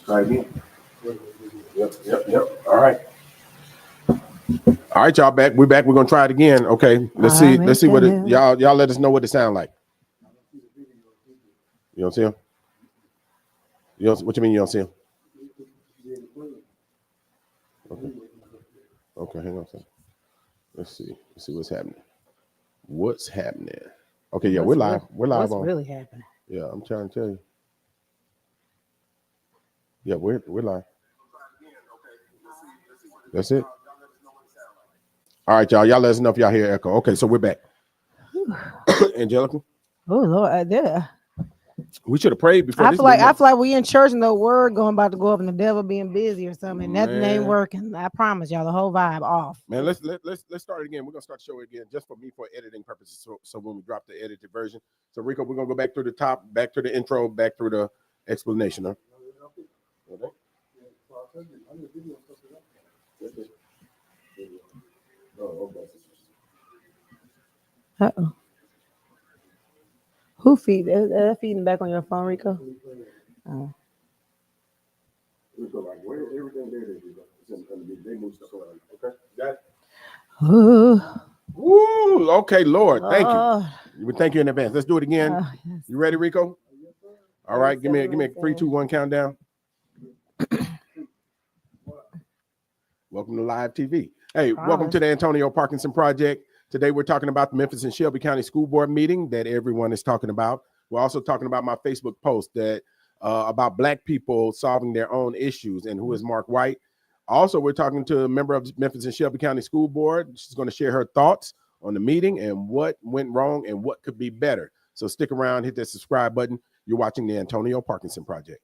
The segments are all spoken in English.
Try again. Yep. All right. All right, y'all back. We're back. We're gonna try it again. Okay. Let's see what it, y'all let us know what it sound like. You don't see him? What you mean you don't see him? Okay, hang on a second. Let's see what's happening. What's happening? Okay, yeah, we're live. We're live on. What's really happening? Yeah, I'm trying to tell you. Yeah, we're live. That's it. All right, y'all. Y'all let us know if y'all hear echo. Okay, so we're back. Angelica? Oh Lord, We should have prayed before. I feel like we in church and the word about to go up and the devil being busy or something. Nothing ain't working. I promise y'all, the whole vibe off. Man, let's start it again. We're gonna start the show again just for me for editing purposes. So when we drop the edited version. So Rico, we're gonna go back through the top, back through the intro, back through the explanation. Huh? Okay. Uh-oh. Who feed? Feeding back on your phone, Rico? Oh. Rico, like, where everything there is, they move stuff around. Okay, got it? Woo! Okay, Lord, thank you. We thank you in advance. Let's do it again. Yes. You ready, Rico? All right, give me a 3, 2, 1 countdown. Welcome to live TV. Hey, welcome to the Antonio Parkinson Project. Today we're talking about the Memphis and Shelby County School Board meeting that everyone is talking about. We're also talking about my Facebook post that about Black people solving their own issues and who is Mark White. Also, we're talking to a member of Memphis and Shelby County School Board. She's going to share her thoughts on the meeting and what went wrong and what could be better. So stick around, hit that subscribe button. You're watching the Antonio Parkinson Project.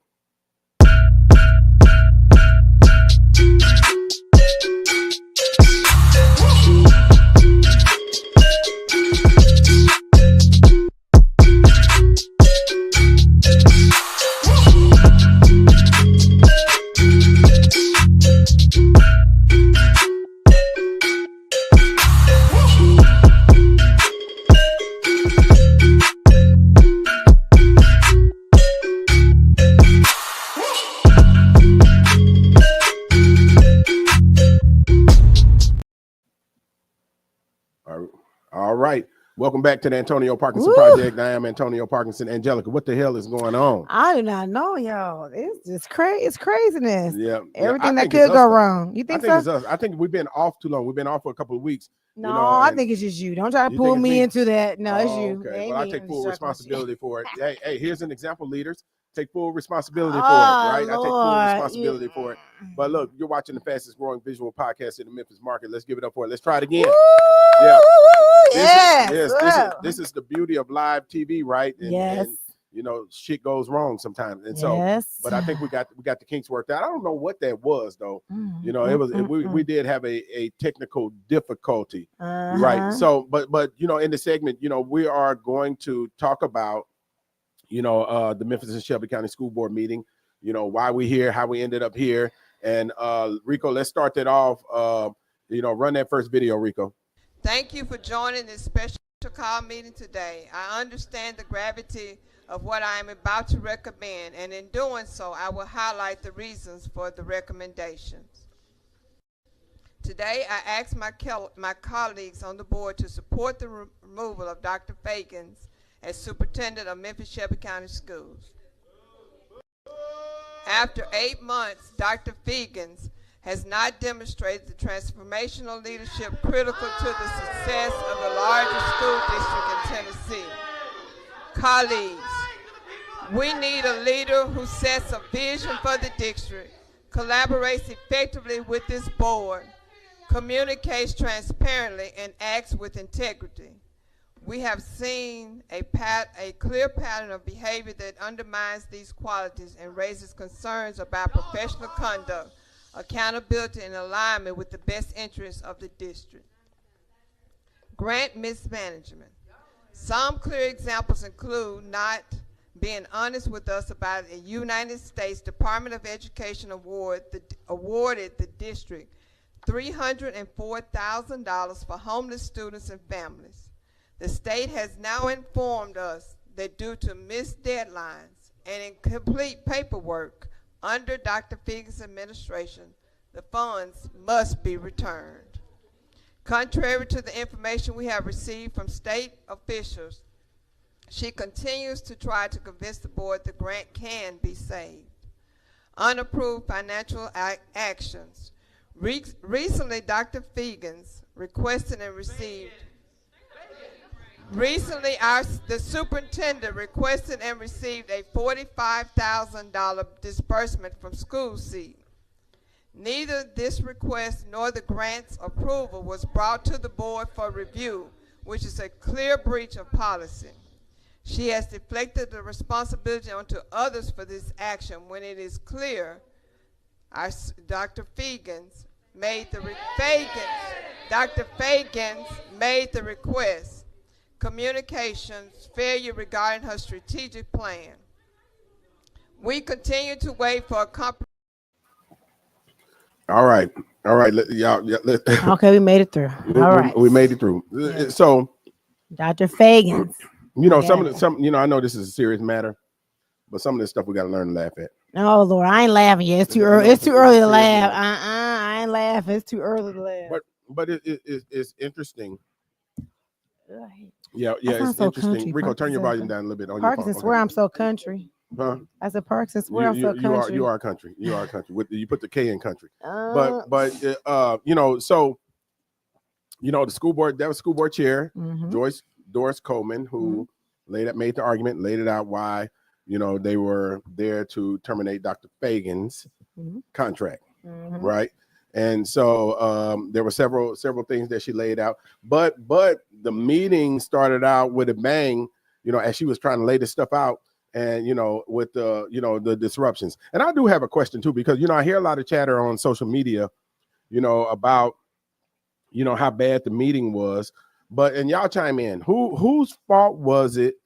All right. Welcome back to the Antonio Parkinson Project. I am Antonio Parkinson. Angelica, what the hell is going on? I do not know, y'all. It's just crazy. It's craziness. Yeah. Everything that could go wrong. You think so? I think it's us. I think we've been off too long. We've been off for a couple of weeks. No, I think it's just you. Don't try to pull me into that. No, it's you. Okay. Well, I take full responsibility for it. Hey, here's an example, leaders. Take full responsibility for it, right? Lord. I take full responsibility for it. But look, you're watching the fastest growing visual podcast in the Memphis market. Let's give it up for it. Let's try it again. This is the beauty of live TV, right? And you know, shit goes wrong sometimes. And so, but I think we got the kinks worked out. I don't know what that was though. You know, we did have a technical difficulty, right? So, but you know, in the segment, you know, we are going to talk about, you know, the Memphis and Shelby County School Board meeting, you know, why we here, how we ended up here. And Rico, let's start that off. You know, run that first video, Rico. Thank you for joining this special call meeting today. I understand the gravity of what I am about to recommend, and in doing so, I will highlight the reasons for the recommendations. Today, I ask my colleagues on the board to support the removal of Dr. Fagans as superintendent of Memphis Shelby County Schools. After 8 months, Dr. Fagans has not demonstrated the transformational leadership critical to the success of the largest school district in Tennessee. Colleagues, we need a leader who sets a vision for the district, collaborates effectively with this board, communicates transparently, and acts with integrity. We have seen a clear pattern of behavior that undermines these qualities and raises concerns about professional conduct, accountability, and alignment with the best interests of the district. Grant mismanagement. Some clear examples include not being honest with us about a United States Department of Education awarded the district $304,000 for homeless students and families. The state has now informed us that due to missed deadlines and incomplete paperwork, under Dr. Fegan's administration, the funds must be returned. Contrary to the information we have received from state officials, she continues to try to convince the board the grant can be saved. Unapproved financial actions. Recently, Dr. Fegan's requested and received. Recently, the superintendent requested and received a $45,000 disbursement from school seed. Neither this request nor the grant's approval was brought to the board for review, which is a clear breach of policy. She has deflected the responsibility onto others for this action when it is clear Dr. Fegan's made the request. Communications failure regarding her strategic plan. We continue to wait for a All right. Y'all. Okay, we made it through. All right. We made it through. Yeah. So, Dr. Fegan's. You know, I know this is a serious matter, but some of this stuff we got to learn to laugh at. Oh Lord, I ain't laughing yet. It's too early. It's too early to laugh. I ain't laughing. It's too early to laugh. But it's interesting. Yeah, it's interesting. Country. Rico, turn your volume down a little bit on Parkinson, your phone. swear I'm so country. Huh? I said Parkinson, swear I'm so country. You are country. You are country. You put the K in country. But you know, so you know, the school board, that was school board chair, Doris Coleman, who made the argument, laid it out why, you know, they were there to terminate Dr. Fegan's contract, right? And so there were several things that she laid out, but the meeting started out with a bang, you know, as she was trying to lay this stuff out, and you know, with the the disruptions. And I do have a question too, because you know, I hear a lot of chatter on social media, you know, about how bad the meeting was, and y'all chime in. Whose fault was it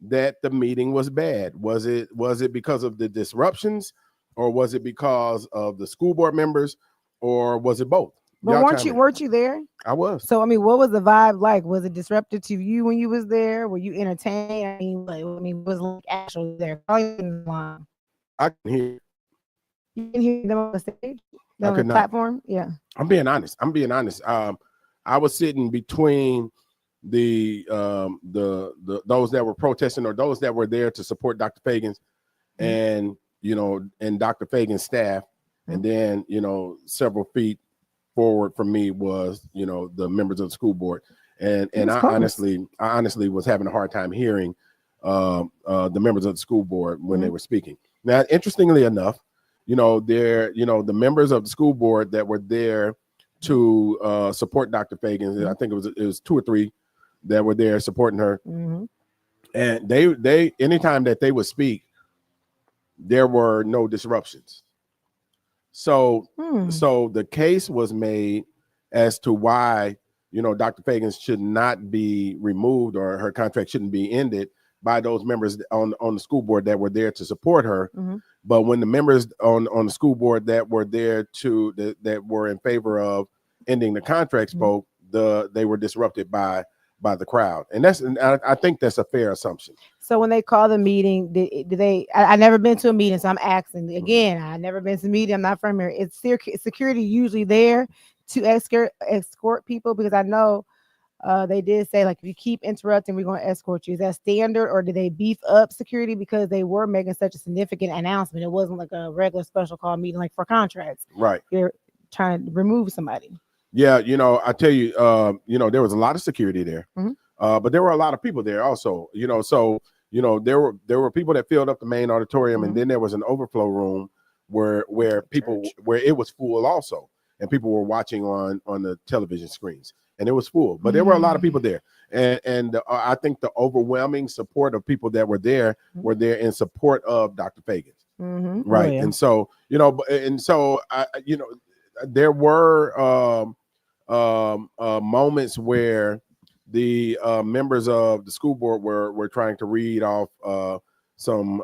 that the meeting was bad? Was it because of the disruptions, or was it because of the school board members? Or was it both? But weren't you there? I was. So I mean, what was the vibe like? Was it disruptive to you when you was there? Were you entertained? Was like actually there? I can hear. You can hear them on the stage, on the platform. Yeah. I'm being honest. I was sitting between the those that were protesting, or those that were there to support Dr. Fegan's, and Dr. Fegan's staff. And then, several feet forward from me was, the members of the school board. And I honestly was having a hard time hearing the members of the school board when they were speaking. Now, interestingly enough, the members of the school board that were there to support Dr. Fegan, I think it was 2 or 3 that were there supporting her. And they anytime that they would speak, there were no disruptions. So the case was made as to why, Dr. Fegan should not be removed, or her contract shouldn't be ended, by those members on the school board that were there to support her. But when the members on the school board that were there that were in favor of ending the contract spoke, they were disrupted by the crowd. And I think that's a fair assumption. So when they call the meeting, did they? I never been to a meeting, so I'm asking again. I never been to a meeting. I'm not from here. Is security usually there to escort people? Because I know they did say, like, if you keep interrupting, we're going to escort you. Is that standard, or did they beef up security because they were making such a significant announcement? It wasn't like a regular special call meeting, like for contracts. Right. You're trying to remove somebody. Yeah, I tell you, there was a lot of security there, but there were a lot of people there also. There were people that filled up the main auditorium, and then there was an overflow room where it was full also, and people were watching on the television screens, and it was full. But there were a lot of people there, and I think the overwhelming support of people that were there in support of Dr. Fegan, right? And so there were moments where the members of the school board were trying to read off some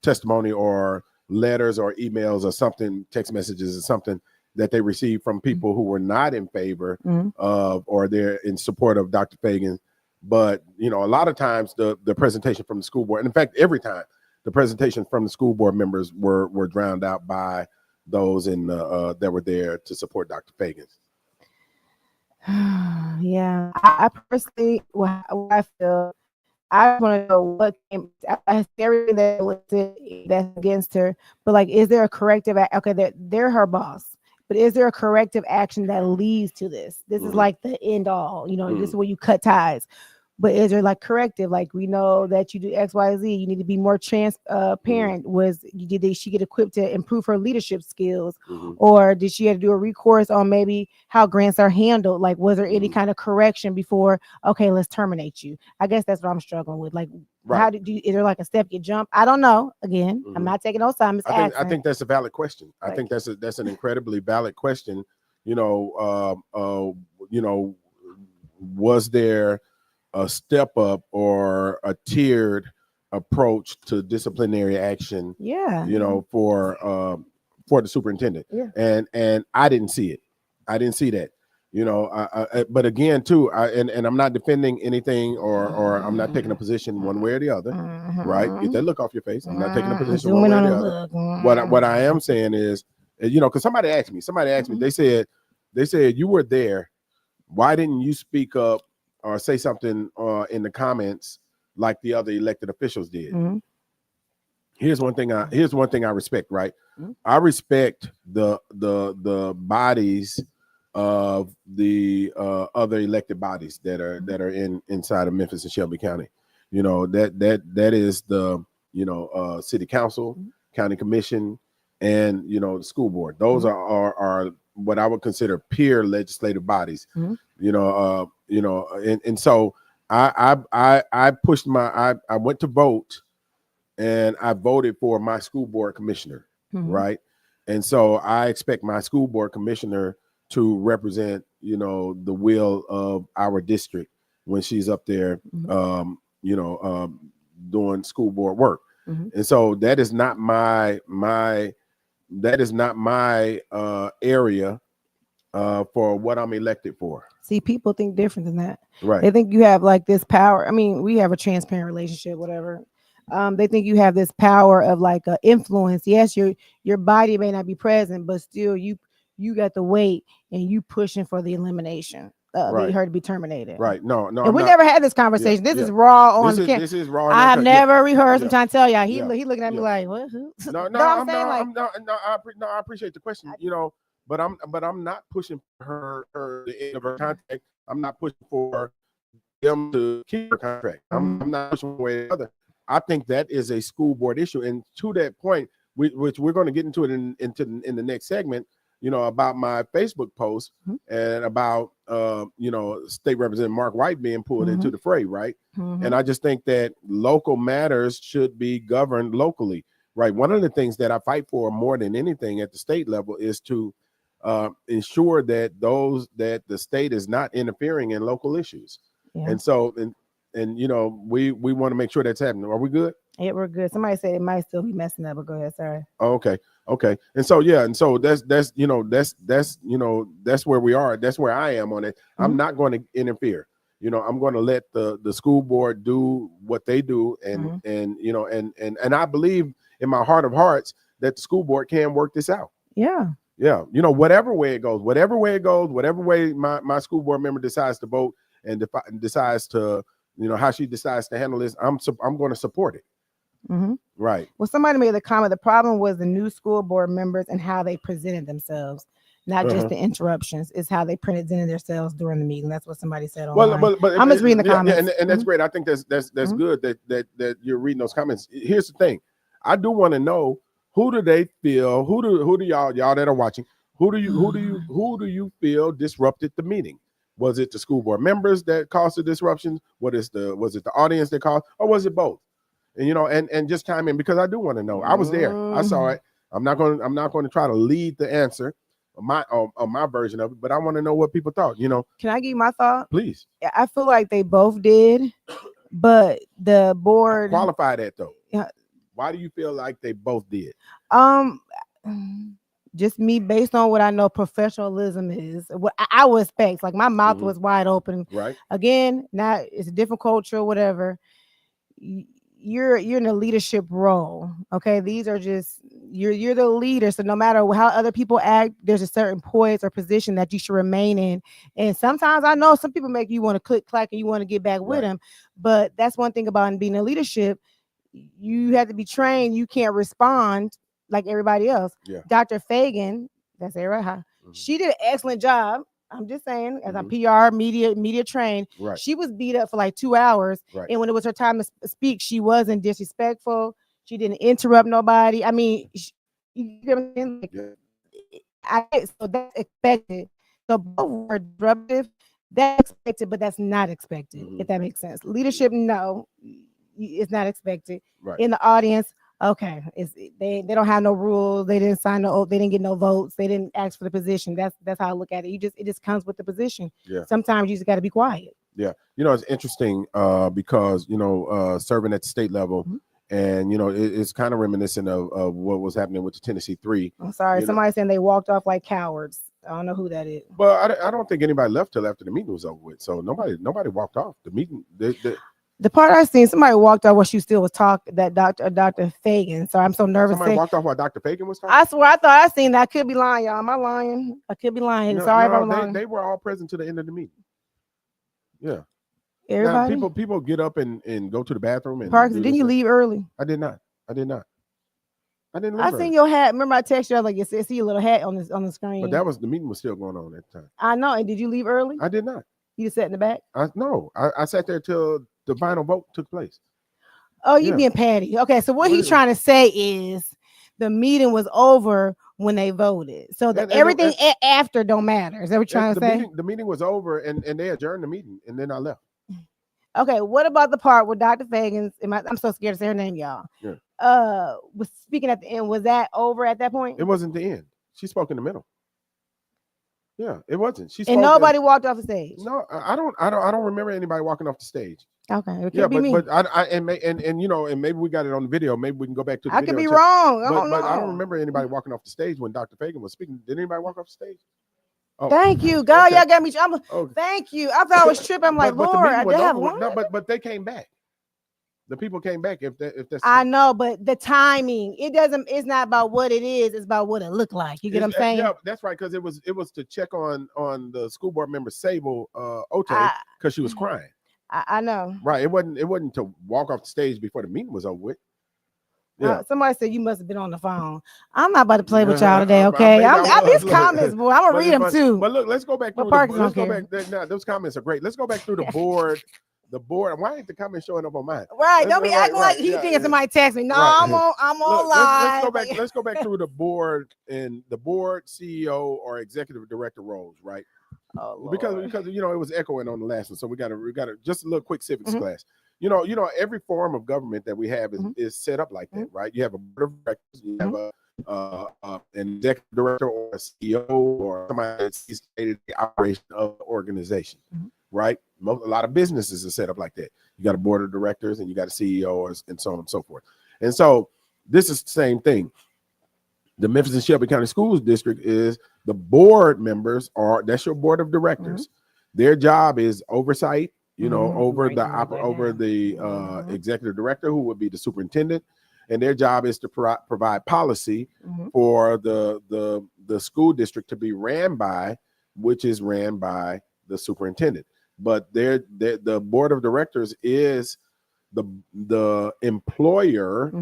testimony or letters or emails or something, text messages or something that they received from people who were not in favor of, or they're in support of Dr. Fegan. But a lot of times the presentation from the school board, and in fact every time, the presentations from the school board members were drowned out by those in that were there to support Dr. Fagans. Yeah, I personally, what I feel, I want to know what came. I everything that was that's against her, but like, is there a corrective? Okay, they're her boss, but is there a corrective action that leads to this? This is like the end all. This is where you cut ties. But is there like corrective? Like, we know that you do X, Y, Z. You need to be more transparent. Did she get equipped to improve her leadership skills, or did she have to do a recourse on maybe how grants are handled? Like, was there any kind of correction before? Okay, let's terminate you. I guess that's what I'm struggling with. Like, how did you? Is there like a step you jump? I don't know. Again, I'm not taking no time. I think that's a valid question. I think that's an incredibly valid question. Was there a step up or a tiered approach to disciplinary action? For the superintendent. And I didn't see it. I didn't see that. But again, too, and I'm not defending anything or I'm not taking a position one way or the other. Right? Get that look off your face. I'm not taking a position one way or the other. What I am saying is, because somebody asked me. They said you were there. Why didn't you speak up or say something in the comments like the other elected officials did? Here's one thing I respect, right? I respect the bodies of the other elected bodies that are inside of Memphis and Shelby County. That is the city council, county commission, and the school board. Those are what I would consider peer legislative bodies. And so I pushed I went to vote, and I voted for my school board commissioner, right? And so I expect my school board commissioner to represent, the will of our district when she's up there, doing school board work. And so that is not my area for what I'm elected for. See, people think different than that. Right. They think you have like this power. I mean, we have a transparent relationship, whatever. They think you have this power of like influence. Yes, your body may not be present, but still you got the weight and you pushing for the elimination. Her to be terminated. Right. No. And we never had this conversation. This is raw on the camera. This is raw. I never rehearsed. I'm trying to tell y'all. He looking at me like, what? Who? I appreciate the question. But I'm not pushing for her the end of her contract. I'm not pushing for them to keep her contract. I'm not pushing one way or the other. I think that is a school board issue. And to that point, which we're going to get into it in the next segment, about my Facebook post and about State Representative Mark White being pulled into the fray, right? And I just think that local matters should be governed locally, right? One of the things that I fight for more than anything at the state level is to ensure that the state is not interfering in local issues. And so we want to make sure that's happening. Are we good? Yeah, we're good. Somebody said it might still be messing up, but go ahead. Sorry. Oh, okay. And so that's where we are. That's where I am on it. I'm not going to interfere. I'm going to let the school board do what they do, and I believe in my heart of hearts that the school board can work this out. Yeah. Whatever way it goes, whatever way my school board member decides to vote and decides to, how she decides to handle this, I'm going to support it. Right. Well, somebody made the comment. The problem was the new school board members and how they presented themselves, not just the interruptions. It's how they presented themselves during the meeting. That's what somebody said online. But I'm just reading the comments, and that's great. I think that's good that you're reading those comments. Here's the thing. I do want to know, who do they feel? Who do y'all that are watching? Who do you feel disrupted the meeting? Was it the school board members that caused the disruptions? Was it the audience that caused, or was it both? And and just chime in, because I do want to know. I was there. I saw it. I'm not going to try to lead the answer, my version of it, but I want to know what people thought. Can I give you my thought? Please. I feel like they both did, but the board qualify that though. Yeah. Why do you feel like they both did? Just me, based on what I know professionalism is, what I would expect. Like, my mouth was wide open. Right. Again, now it's a different culture, whatever. you're in a leadership role. Okay, these are just you're the leader. So no matter how other people act, there's a certain poise or position that you should remain in. And sometimes I know some people make you want to click clack and you want to get back with them, but that's one thing about being in leadership. You have to be trained. You can't respond like everybody else. Dr. Fagan, that's Sarah. Mm-hmm. She did an excellent job. I'm just saying, as a PR media trained, she was beat up for like 2 hours. And when it was her time to speak, she wasn't disrespectful. She didn't interrupt nobody. I mean, you get what I'm saying? So that's expected. So both were disruptive. That's expected, but that's not expected, if that makes sense. Leadership, no, it's not expected. In the audience, okay, they don't have no rules. They didn't sign no. They didn't get no votes. They didn't ask for the position. That's how I look at it. It just comes with the position. Sometimes you just got to be quiet. It's interesting because serving at the state level, and it's kind of reminiscent of what was happening with the Tennessee 3. I'm sorry, somebody saying they walked off like cowards. I don't know who that is. But I don't think anybody left till after the meeting was over with. So nobody walked off the meeting. The part I seen, somebody walked off while she still was talking. That Dr. Fagan. So I'm so nervous. Somebody walked off while Dr. Fagan was talking. I swear, I thought I seen that. I could be lying, y'all. Am I lying? I could be lying. Sorry if I'm lying. They were all present to the end of the meeting. Yeah. Everybody. Now, people get up and go to the bathroom. And Parkinson, didn't you leave early? I did not. I didn't leave I seen your hat. Remember, I texted you. I was like, "You see your little hat on the screen." But the meeting was still going on at the time. I know. And did you leave early? I did not. You just sat in the back? I sat there till the final vote took place. Oh, you being petty. Okay, so what he's trying to say is the meeting was over when they voted. So everything after don't matter. Is that what you're trying to say? The meeting was over and they adjourned the meeting and then I left. Okay, what about the part with Dr. Fagan's? I'm so scared to say her name, y'all. Was speaking at the end. Was that over at that point? It wasn't the end. She spoke in the middle. Yeah, it wasn't. She spoke, and nobody walked off the stage. No, I don't remember anybody walking off the stage. Okay, it could be me. But and maybe we got it on the video. Maybe we can go back to the video. I could be wrong. But I don't remember anybody walking off the stage when Dr. Fagan was speaking. Did anybody walk off the stage? Oh, thank you, God. Okay. Y'all got me. Thank you. I thought I was tripping. I'm like, Lord, I have one. No, but they came back. The people came back. If that's I know, but the timing, it's not about what it is, it's about what it looked like. You get what I'm saying? Yeah, that's right. Because it was to check on the school board member Sable Ote because she was crying. I know. Right. It wasn't to walk off the stage before the meeting was over with. Yeah. Somebody said you must have been on the phone. I'm not about to play with y'all today, okay? These comments, boy. I'm gonna read them too. But look, let's go back through those comments are great. Let's go back through the board. The board. Why ain't the comment showing up on mine? Right. Don't be acting like he thinks somebody text me. No, I'm on live. Let's go back through the board and the board CEO or executive director roles, right? Oh, because it was echoing on the last one. So we gotta just a little quick civics class. Every form of government that we have is set up like that, right? You have a board of directors, you have an executive director or a CEO or somebody that sees the operation of the organization, right? A lot of businesses are set up like that. You got a board of directors and you got a CEO and so on and so forth. And so this is the same thing. The Memphis and Shelby County Schools District is the board members that's your board of directors. Their job is oversight, over the executive director, who would be the superintendent, and their job is to provide policy for the school district to be ran by, which is ran by the superintendent. But the board of directors is the employer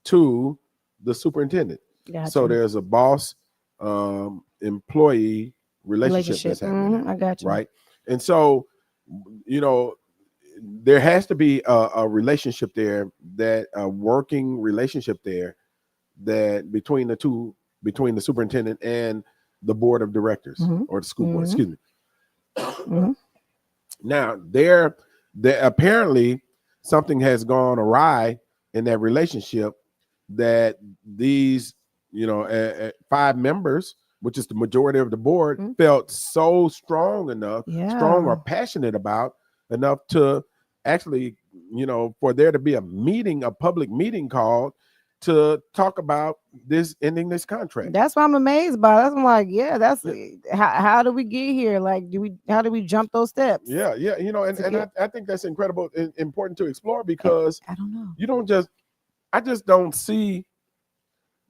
to the superintendent. Gotcha. So there's a boss employee relationship that's happening. I got you. Right. And so, there has to be a relationship there, that a working relationship there, that between the superintendent and the board of directors or the school board, excuse me. Now, there apparently something has gone awry in that relationship, that these, 5 members, which is the majority of the board, felt so strong or passionate about enough to actually, for there to be a public meeting called to talk about this ending this contract. That's why I'm amazed by. That's I'm like, yeah, that's how do we get here? Like, how do we jump those steps? Yeah, you know, and I think that's incredible and important to explore because I don't know. I just don't see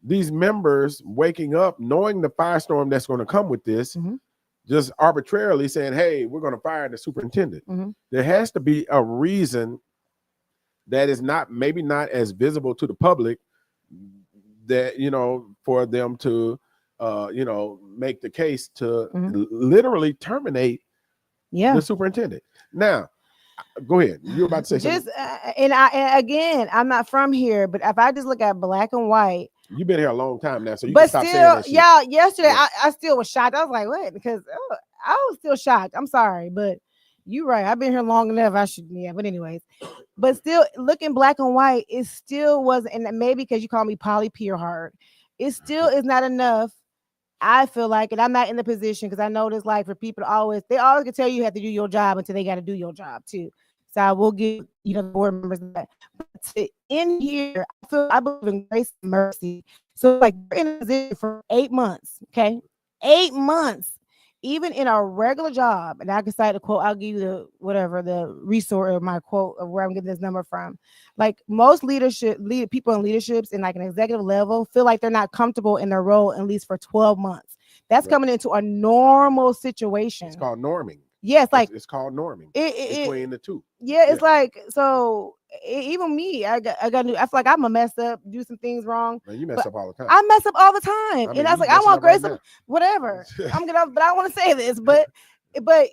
these members waking up knowing the firestorm that's going to come with this, just arbitrarily saying, hey, we're going to fire the superintendent. There has to be a reason that is maybe not as visible to the public that, you know, for them to, you know, make the case to literally terminate the superintendent. Now, go ahead. You're about to say something. And again, I'm not from here, but if I just look at black and white, you've been here a long time now, so you but can stop saying that shit. Yeah, yesterday I still was shocked. I was like, what? Because I was still shocked. I'm sorry, but you're right. I've been here long enough. I should, but anyways, but still looking black and white, it still wasn't, and maybe because you call me Polly Peer hard, it still is not enough. I feel like, and I'm not in the position because I know this, like, for people they always can tell you have to do your job until they got to do your job too. So I will give, you know, the board members that. But to end here, I believe in grace and mercy. So like, we're in a position for 8 months, okay? 8 months, even in our regular job, and I can cite a quote, I'll give you the resource or my quote of where I'm getting this number from. Like, most people in leaderships in like an executive level feel like they're not comfortable in their role at least for 12 months. That's coming into a normal situation. It's called norming. Yes, like it's called norming between the two. Yeah, it's like, so even me, I feel like I'm gonna mess up, do some things wrong. Man, you mess up all the time. I mess up all the time, and I was like, I want grace, whatever. I'm gonna, but I want to say this, but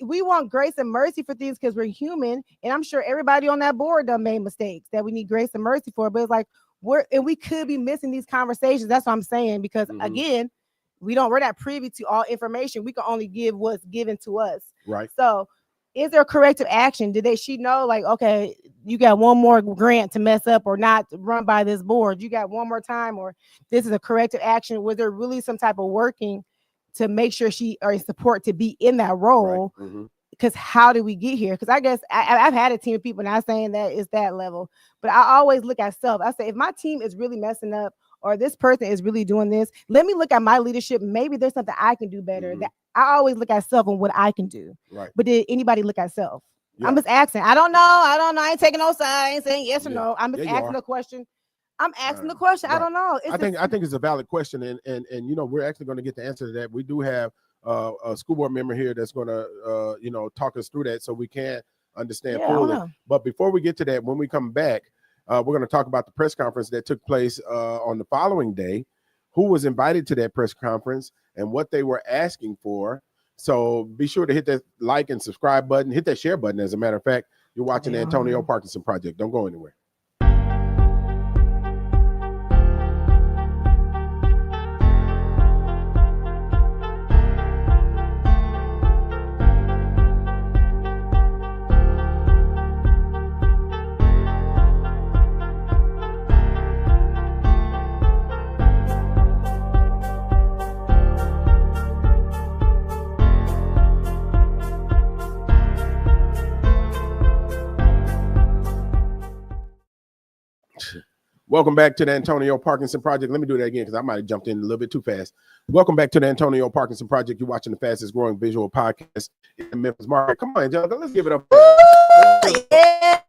we want grace and mercy for things because we're human, and I'm sure everybody on that board done made mistakes that we need grace and mercy for. But it's like we could be missing these conversations. That's what I'm saying, because again, we're not privy to all information. We can only give what's given to us. Right. So is there corrective action? Did she know, like, okay, you got one more grant to mess up or not run by this board? You got one more time, or this is a corrective action? Was there really some type of working to make sure she or support to be in that role? Right. Because how did we get here? Because I guess I've had a team of people not saying that it's that level, but I always look at self. I say, if my team is really messing up, or this person is really doing this, let me look at my leadership. Maybe there's something I can do better. That I always look at self and what I can do. Right. But did anybody look at self? Yeah. I'm just asking. I don't know. I ain't taking no side. I ain't saying yes or no. I'm just asking a question. I'm asking the question. Right. I don't know. I think it's a valid question, and you know, we're actually going to get the answer to that. We do have a school board member here that's going to you know, talk us through that so we can understand fully. But before we get to that, when we come back, we're going to talk about the press conference that took place on the following day, who was invited to that press conference, and what they were asking for. So be sure to hit that like and subscribe button, hit that share button. As a matter of fact, you're watching the Antonio Parkinson Project. Don't go anywhere. Welcome back to the Antonio Parkinson Project. Let me do that again because I might have jumped in a little bit too fast. Welcome back to the Antonio Parkinson Project. You're watching the fastest growing visual podcast in the Memphis market. Come on, Angelica, let's give it up. Yeah.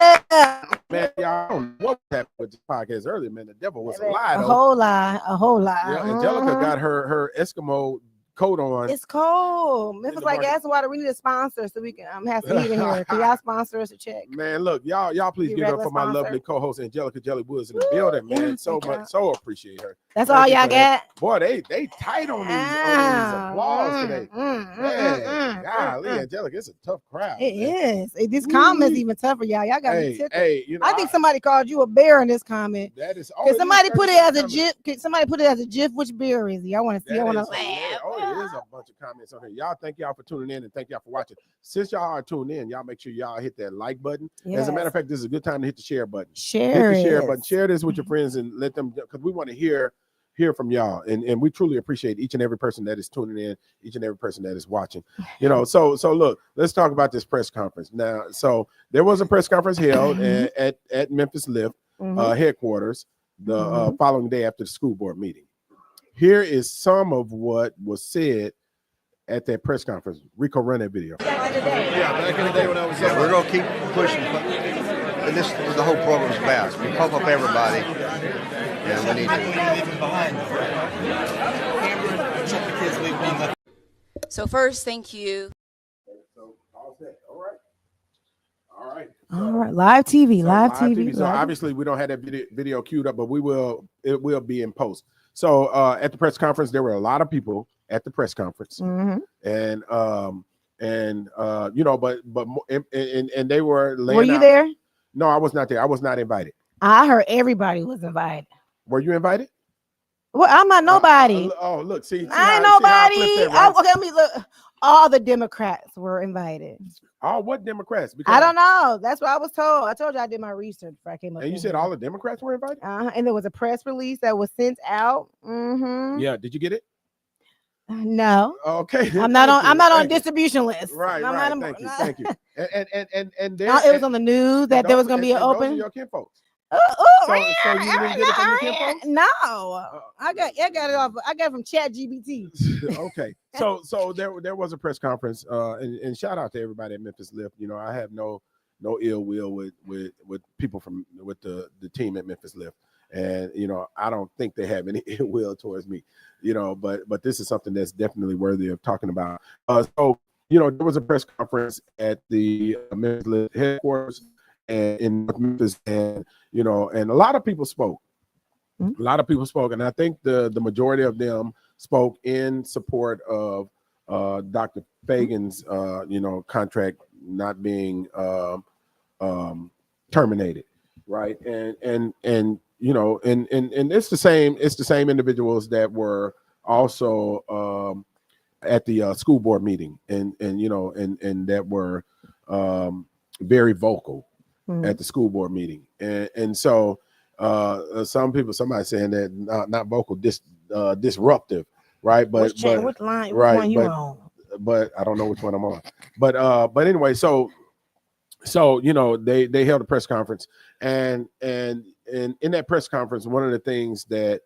Man, y'all, I don't know what happened with this podcast earlier, man. The devil was a lie. A whole lie. Yeah, Angelica got her Eskimo coat on. It's cold. Memphis like gas and water. We need a sponsor so we can have some heat in here. Can y'all sponsor us a check? Man, look, y'all please give it up for my lovely co-host Angelica Jelly Woods in the building, man. So appreciate her. That's all y'all got. Boy, they tight on these applause today. Man, golly, Angelica, it's a tough crowd. It is. This comment's even tougher, y'all. Y'all got me tickled. Hey, you know, I think somebody called you a bear in this comment. That is. Can somebody put it as a GIF? Can somebody put it as a GIF? Which bear is he? I want to see. I want to laugh. There's a bunch of comments on here. Y'all, thank y'all for tuning in and thank y'all for watching. Since y'all are tuned in, y'all make sure y'all hit that like button. Yes. As a matter of fact, this is a good time to hit the share button. Hit the share button. Share this with your friends and let them, because we want to hear from y'all, and we truly appreciate each and every person that is tuning in, each and every person that is watching. You know, so look, let's talk about this press conference now. So there was a press conference held at Memphis Lift headquarters the following day after the school board meeting. Here is some of what was said at that press conference. Rico, run that video. Yeah, back in the day when I was young. We're going to keep pushing. And this is the whole program's about. We pump up everybody. And we need to. So first, thank you. All right. Live TV. So obviously we don't have that video queued up, but it will be in post. So at the press conference, there were a lot of people at the press conference, and you know, but they were laying Were you out. there? No, I was not there. I was not invited. I heard everybody was invited. Were you invited? Well, I'm not nobody. Look, see I ain't nobody. Right? Okay, let me look. All the Democrats were invited. Oh, what Democrats? Because I don't know. That's what I was told. I told you I did my research before I came up. And you said all the Democrats were invited? And there was a press release that was sent out. Yeah, did you get it? No. Okay. I'm not on distribution list. Right. Thank you. And there, it was on the news that there was going to be an open. Those are your kinfolks. So you didn't get it from your kinfolks? No, I got it off. I got it from ChatGPT. Okay, so there was a press conference, and shout out to everybody at Memphis Lift. You know, I have no ill will with people from the team at Memphis Lift, and you know, I don't think they have any ill will towards me. You know, but this is something that's definitely worthy of talking about. So you know, there was a press conference at the Memphis Lift headquarters and in North Memphis, and you know, and a lot of people spoke. A lot of people spoke, and I think the majority of them spoke in support of Dr. Fagan's you know, contract not being terminated, right? And you know, and it's the same individuals that were also at the school board meeting, and you know, and that were very vocal at the school board meeting, and so somebody saying that not vocal, disruptive, right? But what line? Which one you on? But I don't know which one I'm on. But anyway, so you know, they held a press conference, and in that press conference, one of the things that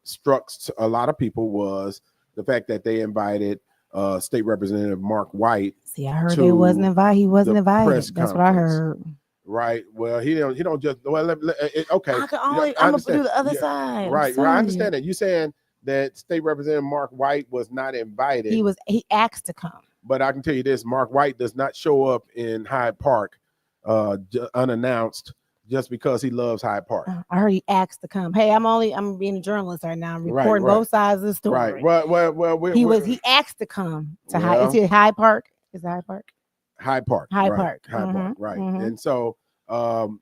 struck a lot of people was the fact that they invited State Representative Mark White. See, I heard he wasn't invited. He wasn't invited. That's what I heard. Right. Well, he don't just. Well, okay. I'm gonna do the other side. Right. I understand that. You saying that State Representative Mark White was not invited. He asked to come. But I can tell you this: Mark White does not show up in Hyde Park unannounced just because he loves Hyde Park. I heard he asked to come. Hey, I'm being a journalist right now. I'm reporting both sides of the story. Right. Well, he asked to come to Hyde. Is it Hyde Park? Is it Hyde Park? Hyde Park. Hyde Park. Right. And so,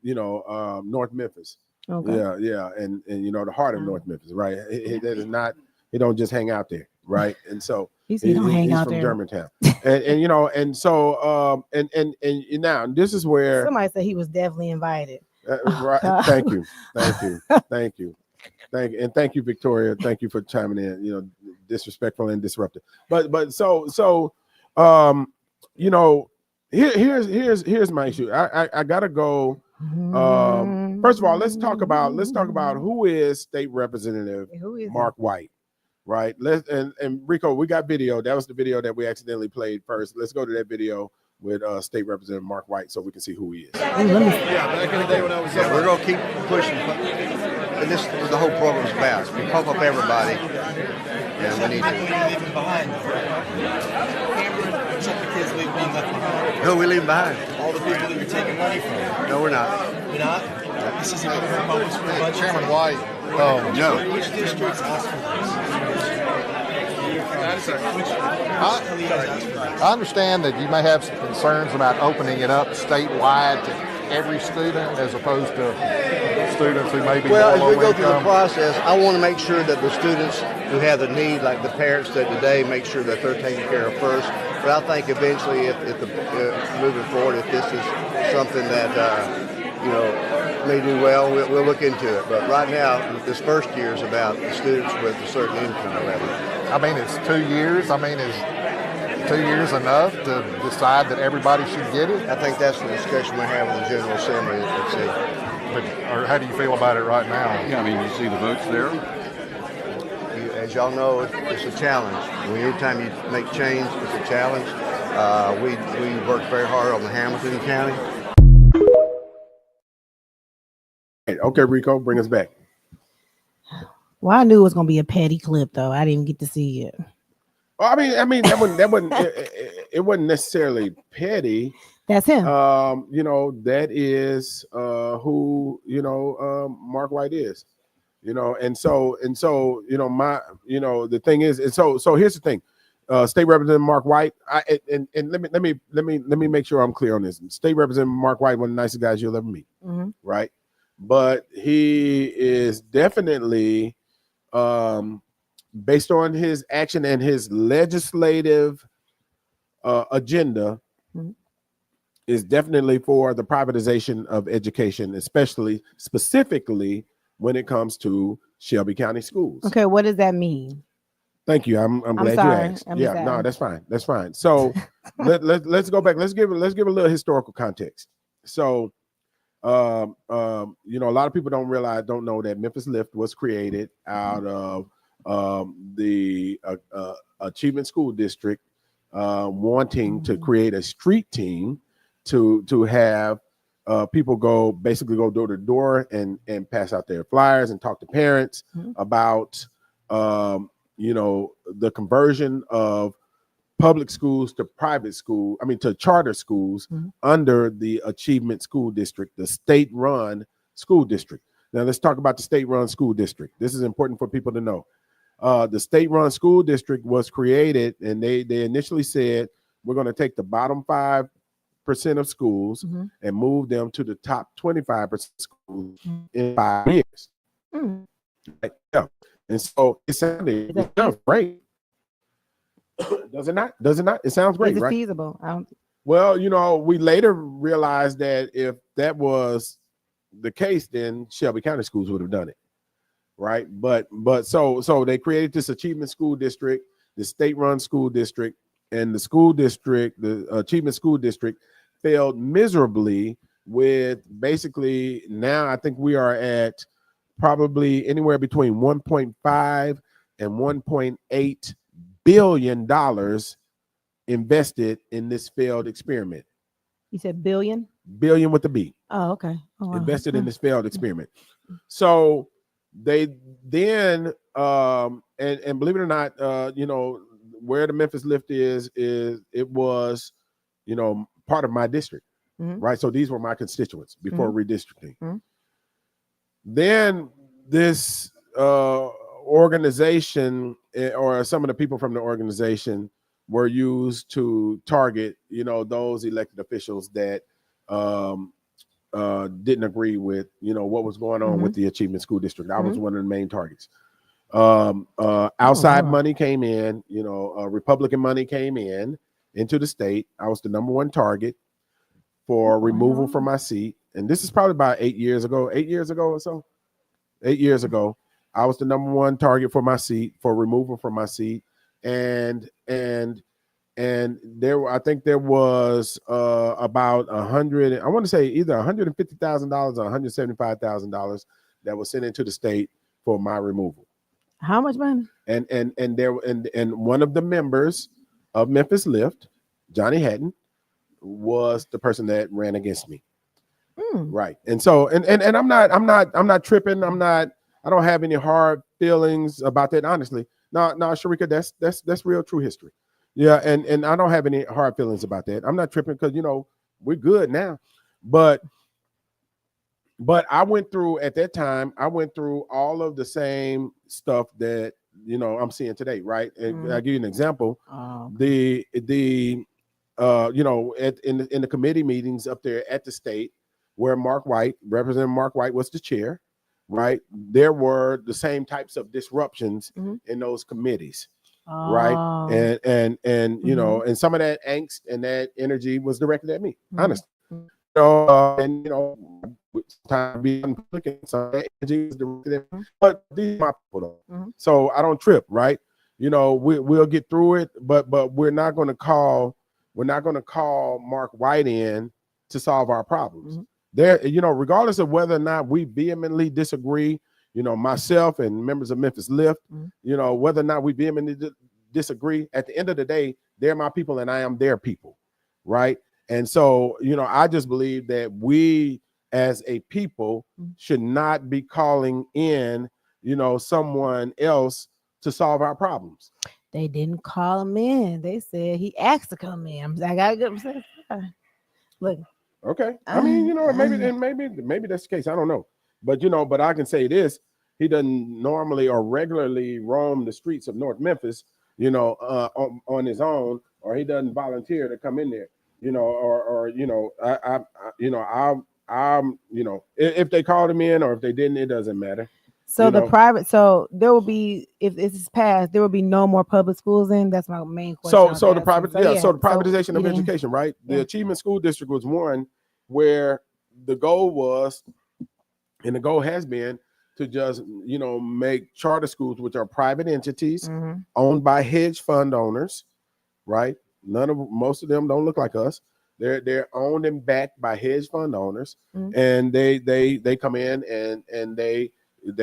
you know, North Memphis. Okay. Yeah, and you know, the heart of North Memphis, right? That is not. He don't just hang out there, right? And so he don't hang out from there. Germantown, and you know, and so and now this is where somebody said he was definitely invited. Right. Thank you, and thank you, Victoria. Thank you for chiming in. You know, disrespectful and disruptive. But so you know, here's my issue. I gotta go. First of all, let's talk about who is State Representative Mark White, right? And Rico, we got video. That was the video that we accidentally played first. Let's go to that video with State Representative Mark White so we can see who he is. Yeah, back in the day when I was young. We're going to keep pushing. And this is the whole program's about. We pump up everybody. And we need to. Who are we leaving behind? All the people that you're taking money from. No, we're not. We're not? No. This is a government bonus for a budget. Chairman White. Oh, no. Which districts ask for this? I understand that you may have some concerns about opening it up statewide to every student as opposed to students who may be well, as we go income. through the process, I want to make sure that the students who have the need, like the parents that today, make sure that they're taken care of first. But I think eventually, if moving forward, if this is something that you know, may do well, we'll look into it. But right now, this first year is about the students with a certain income level. I mean, it's 2 years. I mean, is 2 years enough to decide that everybody should get it? I think that's the discussion we have in the General Assembly. or how do you feel about it right now? Yeah, I mean, you see the votes there. As y'all know, it's a challenge. Anytime you make change, it's a challenge. We work very hard on the Hamilton County. Okay, Rico, bring us back. Well, I knew it was gonna be a petty clip, though. I didn't get to see it. Well, I mean, that wasn't it wasn't necessarily petty. That's him. You know, that is who Mark White is. You know, and so the thing is, and so here's the thing. State Representative Mark White, and let me make sure I'm clear on this. State Representative Mark White, one of the nicest guys you'll ever meet, right? But he is definitely, based on his action and his legislative agenda, is definitely for the privatization of education, specifically when it comes to Shelby County schools. Okay, what does that mean? Thank you. I'm glad sorry. you asked. No, that's fine. That's fine. So let's go back. Let's give a little historical context. So a lot of people don't know that Memphis Lift was created out of the Achievement School District wanting to create a street team to have people basically go door to door and pass out their flyers and talk to parents about the conversion of public schools to to charter schools under the Achievement School District, the state-run school district. Now let's talk about the state-run school district. This is important for people to know. The state-run school district was created, and they initially said, we're going to take the bottom 5% of schools and move them to the top 25% schools in 5 years. Right? Yeah. And so it sounds great. Does it not? It sounds great, right? Feasible? Well, we later realized that if that was the case, then Shelby County schools would have done it, right? But so they created this Achievement School District, the state-run school district, and the school district, the Achievement School District, failed miserably with basically, now I think we are at probably anywhere between 1.5 and 1.8 billion dollars invested in this failed experiment. You said billion? Billion with a B. Oh, okay. Oh, wow. Invested in this failed experiment. So they then and believe it or not, where the Memphis Lift is it was, part of my district, right? So these were my constituents before redistricting. Then this organization, or some of the people from the organization, were used to target, those elected officials that didn't agree with, what was going on with the Achievement School District. I was one of the main targets. Outside money came in, Republican money came into the state. I was the number one target for removal from my seat. And this is probably about 8 years ago or so. 8 years ago, I was the number one target for my seat, for removal from my seat. And there, I think there was about I want to say either $150,000 or $175,000 that was sent into the state for my removal. How much money? And one of the members of Memphis Lift, Johnny Hatton, was the person that ran against me. Right. And so and I'm not tripping. I don't have any hard feelings about that, honestly. No, Sharika, that's real true history. Yeah, and I don't have any hard feelings about that. I'm not tripping because we're good now. But I went through, at that time, all of the same stuff that I'm seeing today, right? And I'll give you an example. In the committee meetings up there at the state, where Representative Mark White was the chair, right? There were the same types of disruptions in those committees, right? And and some of that angst and that energy was directed at me, honestly. Time being public, some of that energy was directed at me. But these are my people, though. So I don't trip, right? We'll get through it, but we're not going to call Mark White in to solve our problems. there, regardless of whether or not we vehemently disagree, myself and members of Memphis Lift, whether or not we vehemently disagree, at the end of the day, they're my people and I am their people, right? And so, I just believe that we as a people should not be calling in, someone else to solve our problems. They didn't call him in. They said he asked to come in. I got to look. Okay. I mean, maybe that's the case. I don't know. But, but I can say this. He doesn't normally or regularly roam the streets of North Memphis, on his own, or he doesn't volunteer to come in there, if they called him in or if they didn't, it doesn't matter. So there will be, if this is passed, there will be no more public schools in. That's my main question. So the privatization of education, right? The Achievement School District was one where the goal was, and the goal has been, to just, make charter schools, which are private entities owned by hedge fund owners, right? Most of them don't look like us. They're owned and backed by hedge fund owners, and they come in and they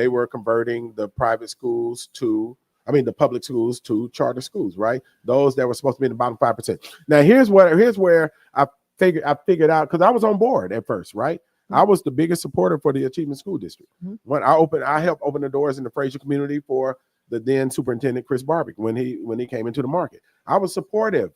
were converting the private schools the public schools to charter schools, right? Those that were supposed to be in the bottom 5%. Now here's where I figured out, because I was on board at first, right? I was the biggest supporter for the Achievement School District. When I helped open the doors in the Fraser community for the then superintendent Chris Barbic when he came into the market. I was supportive,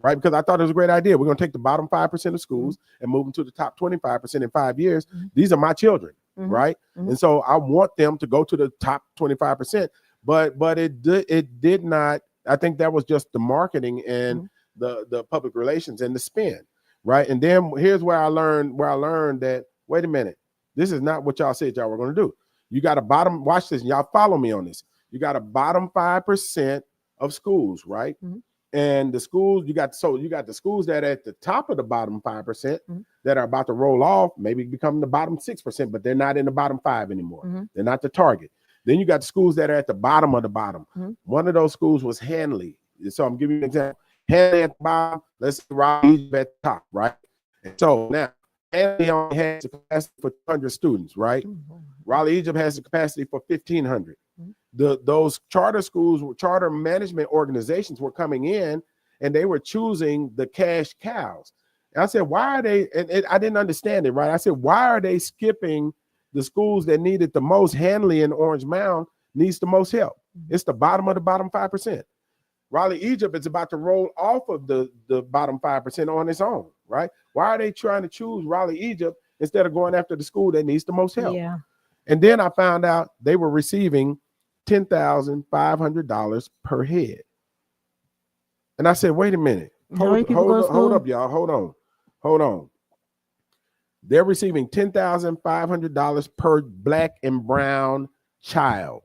right? Because I thought it was a great idea. We're going to take the bottom 5% of schools and move them to the top 25% in 5 years. These are my children, right? And so I want them to go to the top 25%. But it did not. I think that was just the marketing and the public relations and the spin, right? And then here's where I learned that, wait a minute, this is not what y'all said y'all were going to do. You got a bottom, watch this, and y'all follow me on this. You got a bottom 5% of schools, right? And the schools, you got the schools that are at the top of the bottom 5% that are about to roll off, maybe become the bottom 6%, but they're not in the bottom 5 anymore. They're not the target. Then you got the schools that are at the bottom of the bottom. One of those schools was Hanley. So I'm giving you an example. Hanley at the bottom, let's say Raleigh Egypt at the top, right? And so now Hanley only has the capacity for 200 students, right? Raleigh Egypt has the capacity for 1,500. Those charter schools, charter management organizations were coming in and they were choosing the cash cows. And I said, why are they, and I didn't understand it, right? I said, why are they skipping the schools that needed the most? Hanley and Orange Mound needs the most help. It's the bottom of the bottom 5%. Raleigh Egypt is about to roll off of the bottom 5% on its own, right? Why are they trying to choose Raleigh Egypt instead of going after the school that needs the most help? Yeah. And then I found out they were receiving $10,500 per head. And I said, wait a minute. Hold up, y'all. Hold on. They're receiving $10,500 per Black and brown child.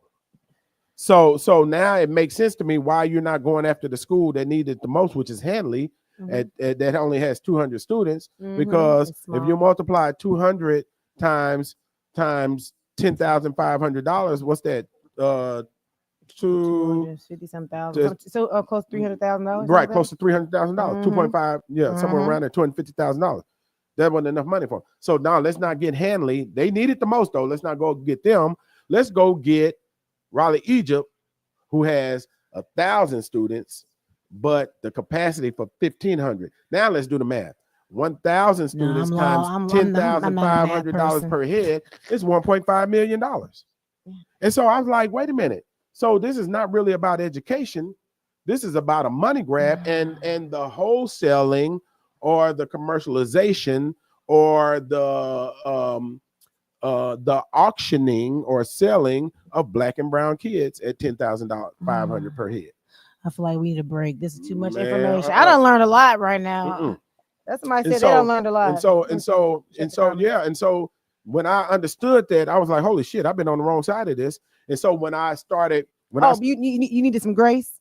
So now it makes sense to me why you're not going after the school that needed the most, which is Hanley, that only has 200 students. Because if you multiply 200 times $10,500, what's that? 250,000. So close to $300,000. Right, close to $300,000. 2.5, somewhere around there, $250,000. That wasn't enough money for them. So now let's not get Hanley. They needed the most though. Let's not go get them. Let's go get Raleigh Egypt, who has 1,000 students, but the capacity for 1,500. Now let's do the math. 1,000 students times $10,500 per head is $1.5 million. And so I was like, wait a minute. So this is not really about education. This is about a money grab and the wholesaling or the commercialization or the auctioning or selling of Black and brown kids at $10,500 per head. I feel like we need a break. This is too much information. I done learned a lot right now. That's somebody said they done learned a lot. And so when I understood that, I was like, holy shit, I've been on the wrong side of this. And so when I started, you needed some grace.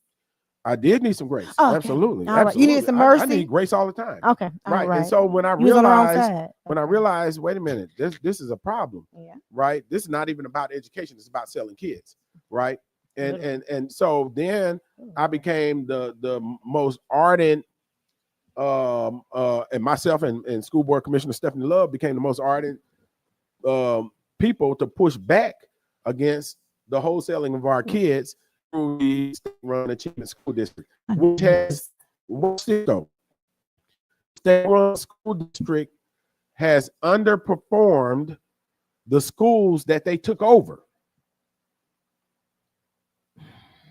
I did need some grace. Okay. Absolutely. Right. Absolutely. You need some mercy. I need grace all the time. Okay. Right. And so when I realized, wait a minute, this is a problem. Yeah. Right. This is not even about education. It's about selling kids. Right. And so then I became the most ardent and myself and School Board Commissioner Stephanie Love became the most ardent people to push back against the wholesaling of our kids through the state-run achievement school district, which has state-run school district has underperformed the schools that they took over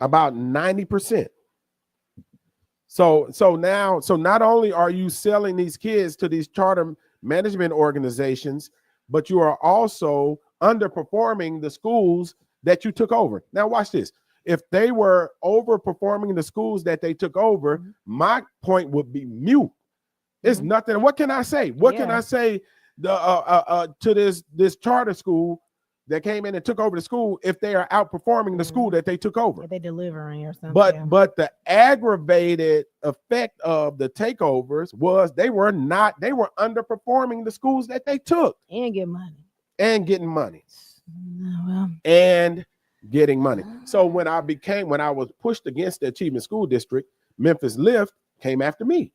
about 90%. So not only are you selling these kids to these charter management organizations, but you are also underperforming the schools that you took over. Now watch this. If they were overperforming the schools that they took over, my point would be mute. It's nothing. What can I say? What can I say to this charter school that came in and took over the school if they are outperforming the school that they took over? If they delivering or something. But the aggravated effect of the takeovers was they were underperforming the schools that they took. And get money. And getting money. Well. And getting money. So when I was pushed against the Achievement School District, Memphis Lift came after me.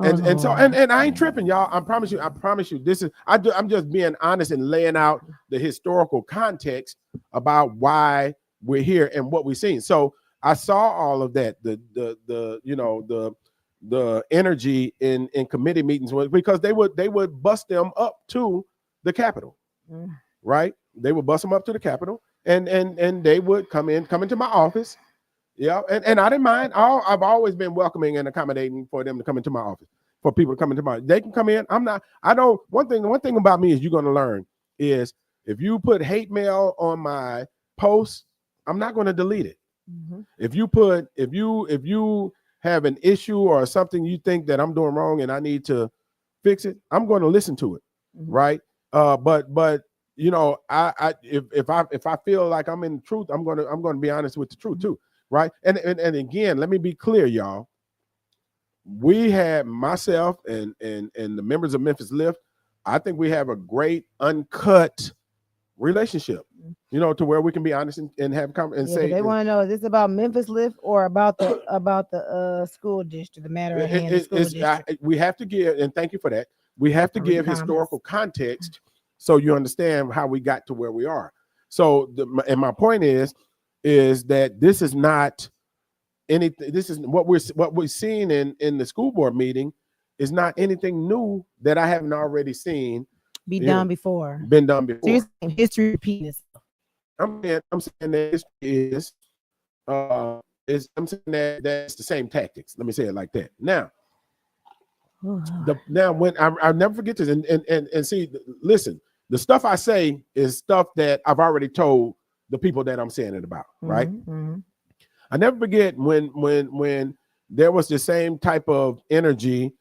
And so I ain't tripping, y'all. I promise you, this is I'm just being honest and laying out the historical context about why we're here and what we've seen. So I saw all of that, the energy in committee meetings was because they would bust them up to the Capitol, right? They would bust them up to the Capitol, and they would come into my office. Yeah, and I didn't mind. I've always been welcoming and accommodating for them to come into my office, for people to come into my. They can come in. One thing about me is you're going to learn is if you put hate mail on my post, I'm not going to delete it. If you have an issue or something you think that I'm doing wrong and I need to fix it, I'm going to listen to it, right? But you know, if I feel like I'm in the truth, I'm going to be honest with the truth too. Right. And again, let me be clear, y'all. We had myself and the members of Memphis Lift. I think we have a great uncut relationship, you know, to where we can be honest and have and say they want to know, is this about Memphis Lift or about the school district, the matter at hand, the school district? We have to give, and thank you for that. We have to give historical context so you understand how we got to where we are. So my point is that this is not anything. This is what we're seeing in the school board meeting is not anything new that I haven't already seen been done before. So you're saying history repeating itself. I'm saying that history is I'm saying that that's the same tactics. Let me say it like that. Now, when I'll never forget this and see, listen, the stuff I say is stuff that I've already told the people that I'm saying it about, right? I never forget when there was the same type of energy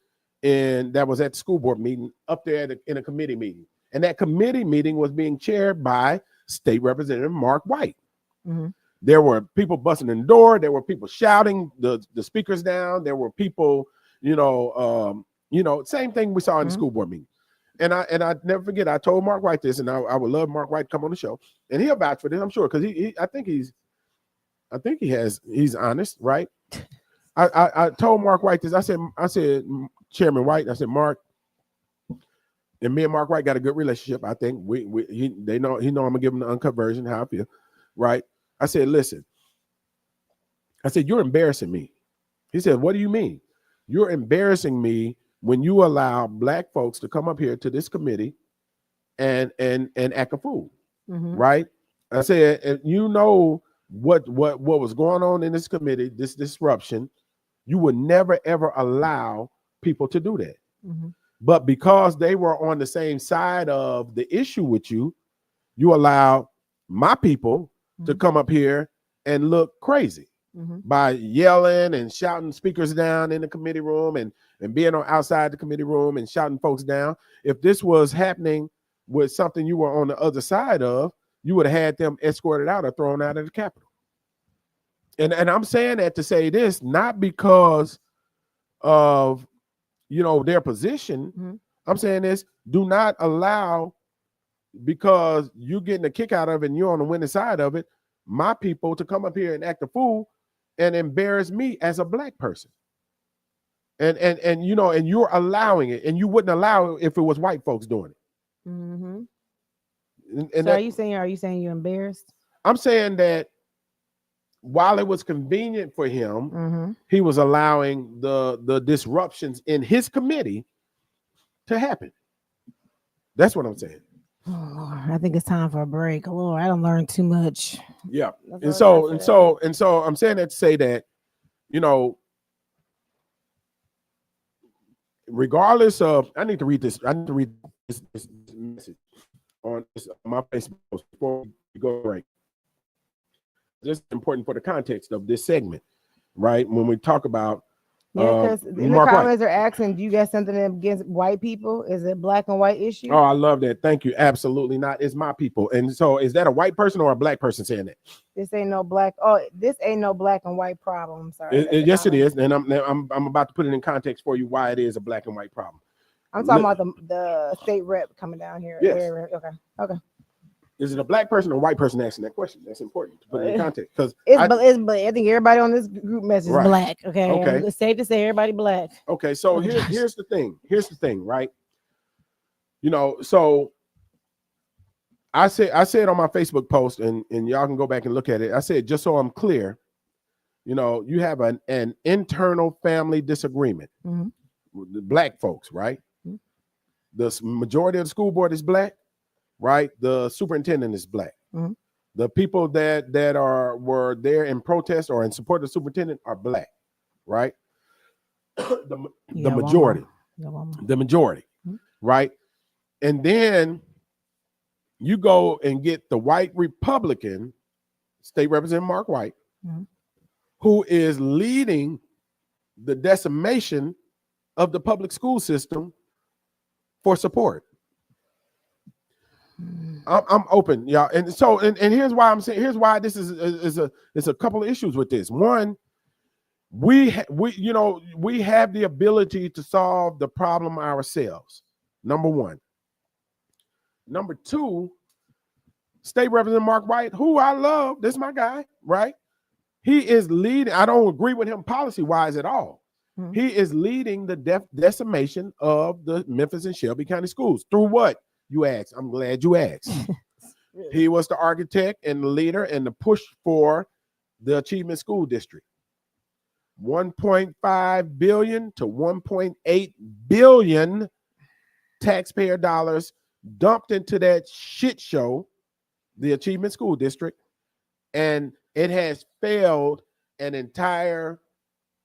that was at the school board meeting up there in a committee meeting. And that committee meeting was being chaired by State Representative Mark White. There were people busting in the door. There were people shouting the speakers down. There were people, same thing we saw in the school board meeting. And I never forget, I told Mark White this, and I would love Mark White to come on the show, and he'll vouch for this, I'm sure, because I think he's honest, right? I told Mark White this. I said, Chairman White, I said, Mark, and me and Mark White got a good relationship. I think he know I'm gonna give him the uncut version how I feel, right? I said, listen, I said, you're embarrassing me. He said, what do you mean? You're embarrassing me when you allow Black folks to come up here to this committee and act a fool, right? I said, you know what was going on in this committee, this disruption, you would never ever allow people to do that. But because they were on the same side of the issue with you, you allow my people to come up here and look crazy by yelling and shouting speakers down in the committee room and being on outside the committee room and shouting folks down. If this was happening with something you were on the other side of, you would have had them escorted out or thrown out of the Capitol. And I'm saying that to say this, not because of their position. I'm saying this, do not allow, because you're getting a kick out of it and you're on the winning side of it, my people to come up here and act a fool and embarrass me as a Black person. And you know, and you're allowing it, and you wouldn't allow it if it was white folks doing it. Mm-hmm. And so are you saying you're embarrassed? I'm saying that while it was convenient for him, he was allowing the disruptions in his committee to happen. That's what I'm saying. Oh Lord, I think it's time for a break. Lord, I don't learn too much. Yeah. And so I'm saying that to say that, you know, regardless of, I need to read this message on my Facebook post before we go break. This is important for the context of this segment, right? When we talk about because in the comments are asking, do you got something against white people? Is it black and white issue? Oh, I love that. Thank you. Absolutely not. It's my people. And so is that a white person or a black person saying that? This ain't no black. Oh, this ain't no black and white problem. I'm sorry. Yes, it is. And I'm about to put it in context for you why it is a black and white problem. I'm talking about the state rep coming down here. Yes. Okay. Is it a black person or a white person asking that question? That's important to put it in context because I think everybody on this group message is black. Okay. It's safe to say everybody black. Okay. So here's the thing. Here's the thing, right? You know, so I said on my Facebook post, and y'all can go back and look at it. I said, just so I'm clear, you know, you have an internal family disagreement with the black folks, right? The majority of the school board is black. Right, the superintendent is black. The people that were there in protest or in support of the superintendent are black. Right, the majority, right, and then you go and get the white Republican state representative Mark White, who is leading the decimation of the public school system for support. I'm open, y'all, and so and here's why I'm saying. Here's why this is a couple of issues with this. One, we have the ability to solve the problem ourselves. Number one. Number two, State Representative Mark White, who I love, this is my guy, right? He is leading. I don't agree with him policy wise at all. He is leading the decimation of the Memphis and Shelby County schools through what? You asked. I'm glad you asked. He was the architect and the leader and the push for the Achievement School District. $1.5 billion to $1.8 billion taxpayer dollars dumped into that shit show, the Achievement School District, and it has failed an entire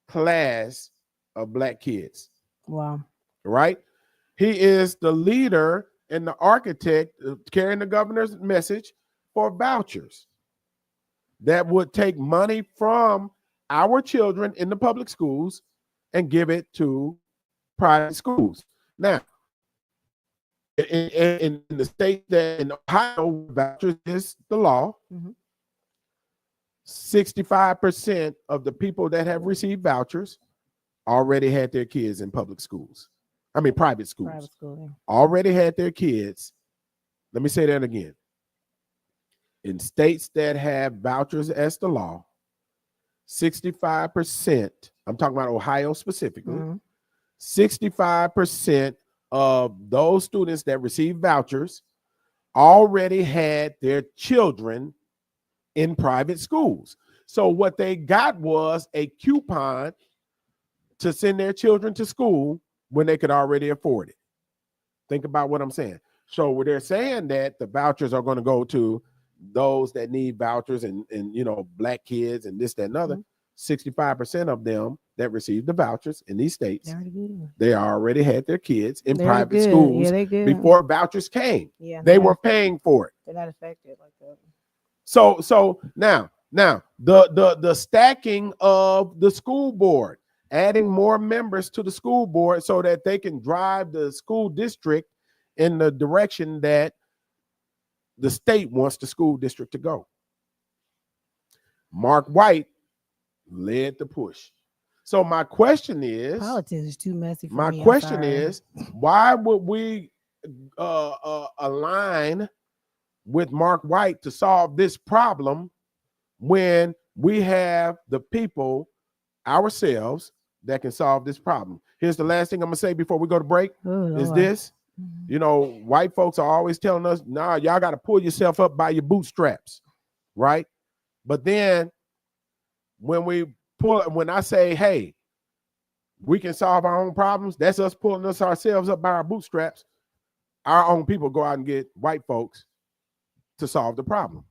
class of black kids. Wow. Right? He is the leader and the architect carrying the governor's message for vouchers that would take money from our children in the public schools and give it to private schools. Now, in the state that in Ohio, vouchers is the law, 65% of the people that have received vouchers already had their kids in public schools. I mean, private schools. Private school, yeah. Already had their kids. Let me say that again. In states that have vouchers as the law, 65%, I'm talking about Ohio specifically, 65% of those students that receive vouchers already had their children in private schools. So what they got was a coupon to send their children to school when they could already afford it. Think about what I'm saying. So they're saying that the vouchers are going to go to those that need vouchers and black kids and this, that, and other. 65% of them that receive the vouchers in these states, they already had their kids in private schools before vouchers came. Yeah, they were paying for it. They're not affected like that. So now the stacking of the school board, adding more members to the school board so that they can drive the school district in the direction that the state wants the school district to go. Mark White led the push. So my question is, politics is too messy for my me. question is, why would we align with Mark White to solve this problem when we have the people ourselves that can solve this problem? here's the last thing I'm gonna say before we go to break. Is this, white folks are always telling us, nah, y'all got to pull yourself up by your bootstraps, right? But then when I say, hey, we can solve our own problems, that's us pulling ourselves up by our bootstraps. Our own people go out and get white folks to solve the problem,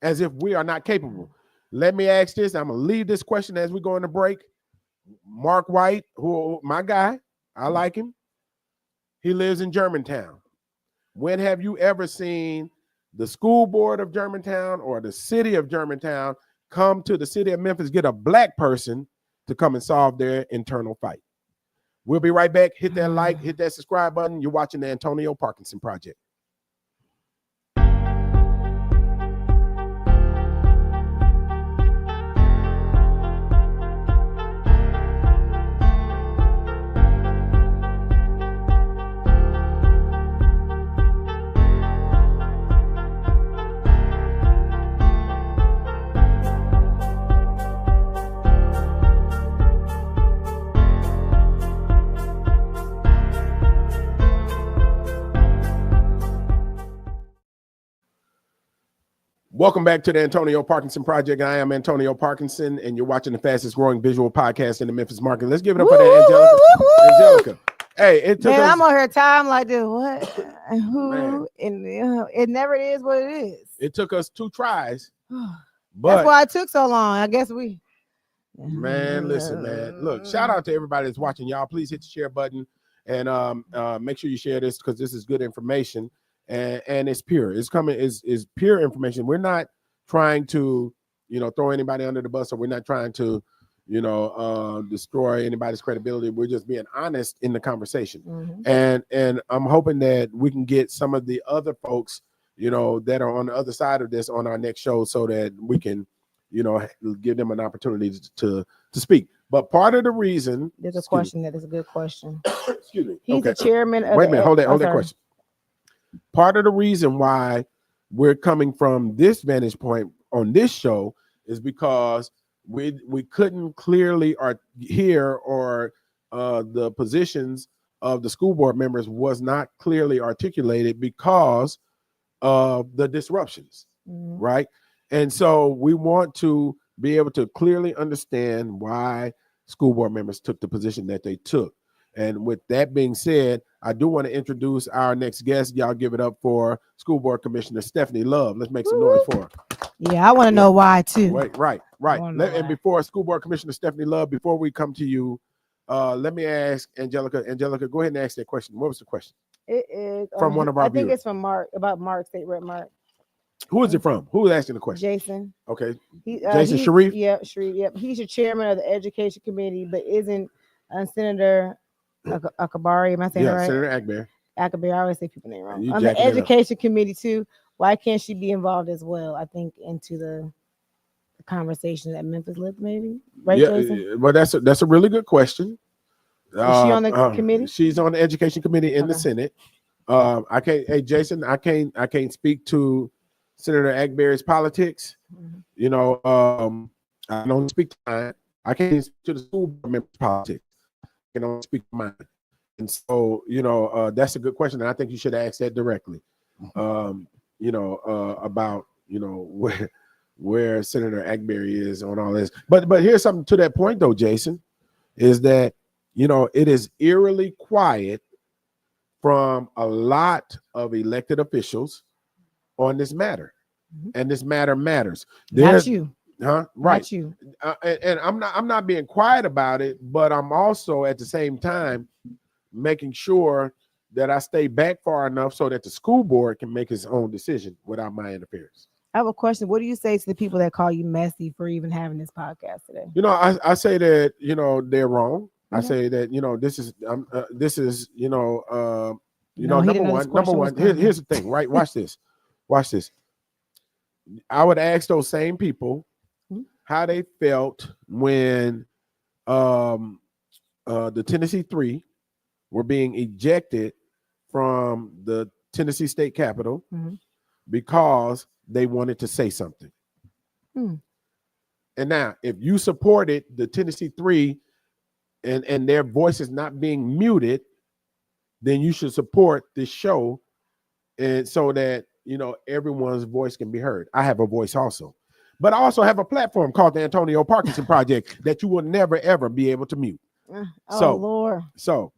as if we are not capable. Let me ask this. I'm gonna leave this question as we go into break. Mark White, who my guy, I like him. He lives in Germantown. When have you ever seen the school board of Germantown or the city of Germantown come to the city of Memphis, get a black person to come and solve their internal fight? We'll be right back. Hit that like, hit that subscribe button. You're watching the Antonio Parkinson Project. Welcome back to the Antonio Parkinson Project. I am Antonio Parkinson, and you're watching the fastest growing visual podcast in the Memphis market. Let's give it up for that, Angelica. Hey, it took us, I'm on her time like this. What? Who? And it never is what it is. It took us 2 tries. But that's why it took so long. I guess Man, listen, man. Look, shout out to everybody that's watching. Y'all, please hit the share button and make sure you share this because this is good information. And it's pure. It's coming is pure information. We're not trying to, throw anybody under the bus, or we're not trying to, destroy anybody's credibility. We're just being honest in the conversation. And I'm hoping that we can get some of the other folks, that are on the other side of this on our next show, so that we can, give them an opportunity to speak. But part of the reason there's a question that is a good question. Excuse me. He's the chairman of Wait a minute, hold that question. Part of the reason why we're coming from this vantage point on this show is because we couldn't clearly hear the positions of the school board members was not clearly articulated because of the disruptions, right? And so we want to be able to clearly understand why school board members took the position that they took. And with that being said, I do want to introduce our next guest. Y'all give it up for School Board Commissioner Stephanie Love. Let's make some noise for her. Yeah, I want to know why too. Right. And before School Board Commissioner Stephanie Love, before we come to you, let me ask Angelica. Angelica, go ahead and ask that question. What was the question? It is from one of our viewers. I think it's from Mark, about Mark, State Rep Mark. Who is it from? Who is asking the question? Jason. Okay. Jason Sharif? Yep, Sharif. Yep. He's your chairman of the Education Committee, but isn't Senator Akabari, am I saying right? Senator Akbar. I always say people's name wrong. On the Education Committee too. Why can't she be involved as well? I think into the conversation that Memphis lived, maybe. Right, Jason? Well, that's a really good question. Is she on the committee? She's on the Education Committee in the Senate. Jason, I can't speak to Senator Akbar's politics. I don't speak to mine. I can't speak to the school board members' politics. I can only speak to mine. And so, that's a good question. And I think you should ask that directly. About, where Senator Akbar is on all this. But here's something to that point though, Jason, is that, it is eerily quiet from a lot of elected officials on this matter. And this matter matters. Not you. Huh? Right. Not you. And I'm not being quiet about it, but I'm also at the same time making sure that I stay back far enough so that the school board can make its own decision without my interference. I have a question. What do you say to the people that call you messy for even having this podcast today? I say that, they're wrong. I say that, this is number one. Here's the thing, right? Watch this. I would ask those same people how they felt when the Tennessee 3 were being ejected from the Tennessee State Capitol because they wanted to say something. And now, if you supported the Tennessee 3 and their voice is not being muted, then you should support this show, and so that everyone's voice can be heard. I have a voice also, but I also have a platform called the Antonio Parkinson Project that you will never ever be able to mute. Lord. So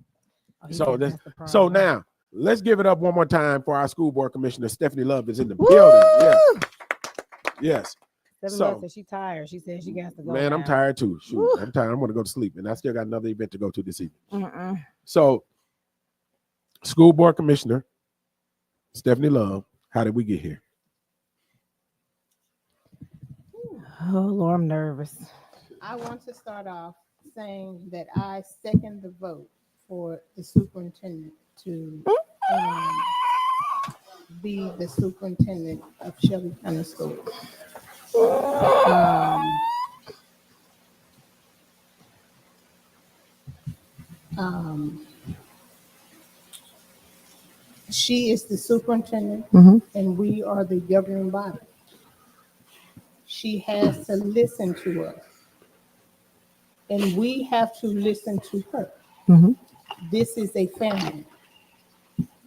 now let's give it up one more time for our school board commissioner. Stephanie Love is in the building. Yeah. Yes. So she's tired. She said she got to go. Man, now. I'm tired too. Shoot, I'm tired. I'm going to go to sleep, and I still got another event to go to this evening. So, school board commissioner Stephanie Love, how did we get here? Oh Lord, I'm nervous. I want to start off saying that I second the vote for the superintendent to be the superintendent of Shelby County Schools. She is the superintendent, and we are the governing body. She has to listen to us, and we have to listen to her. This is a family.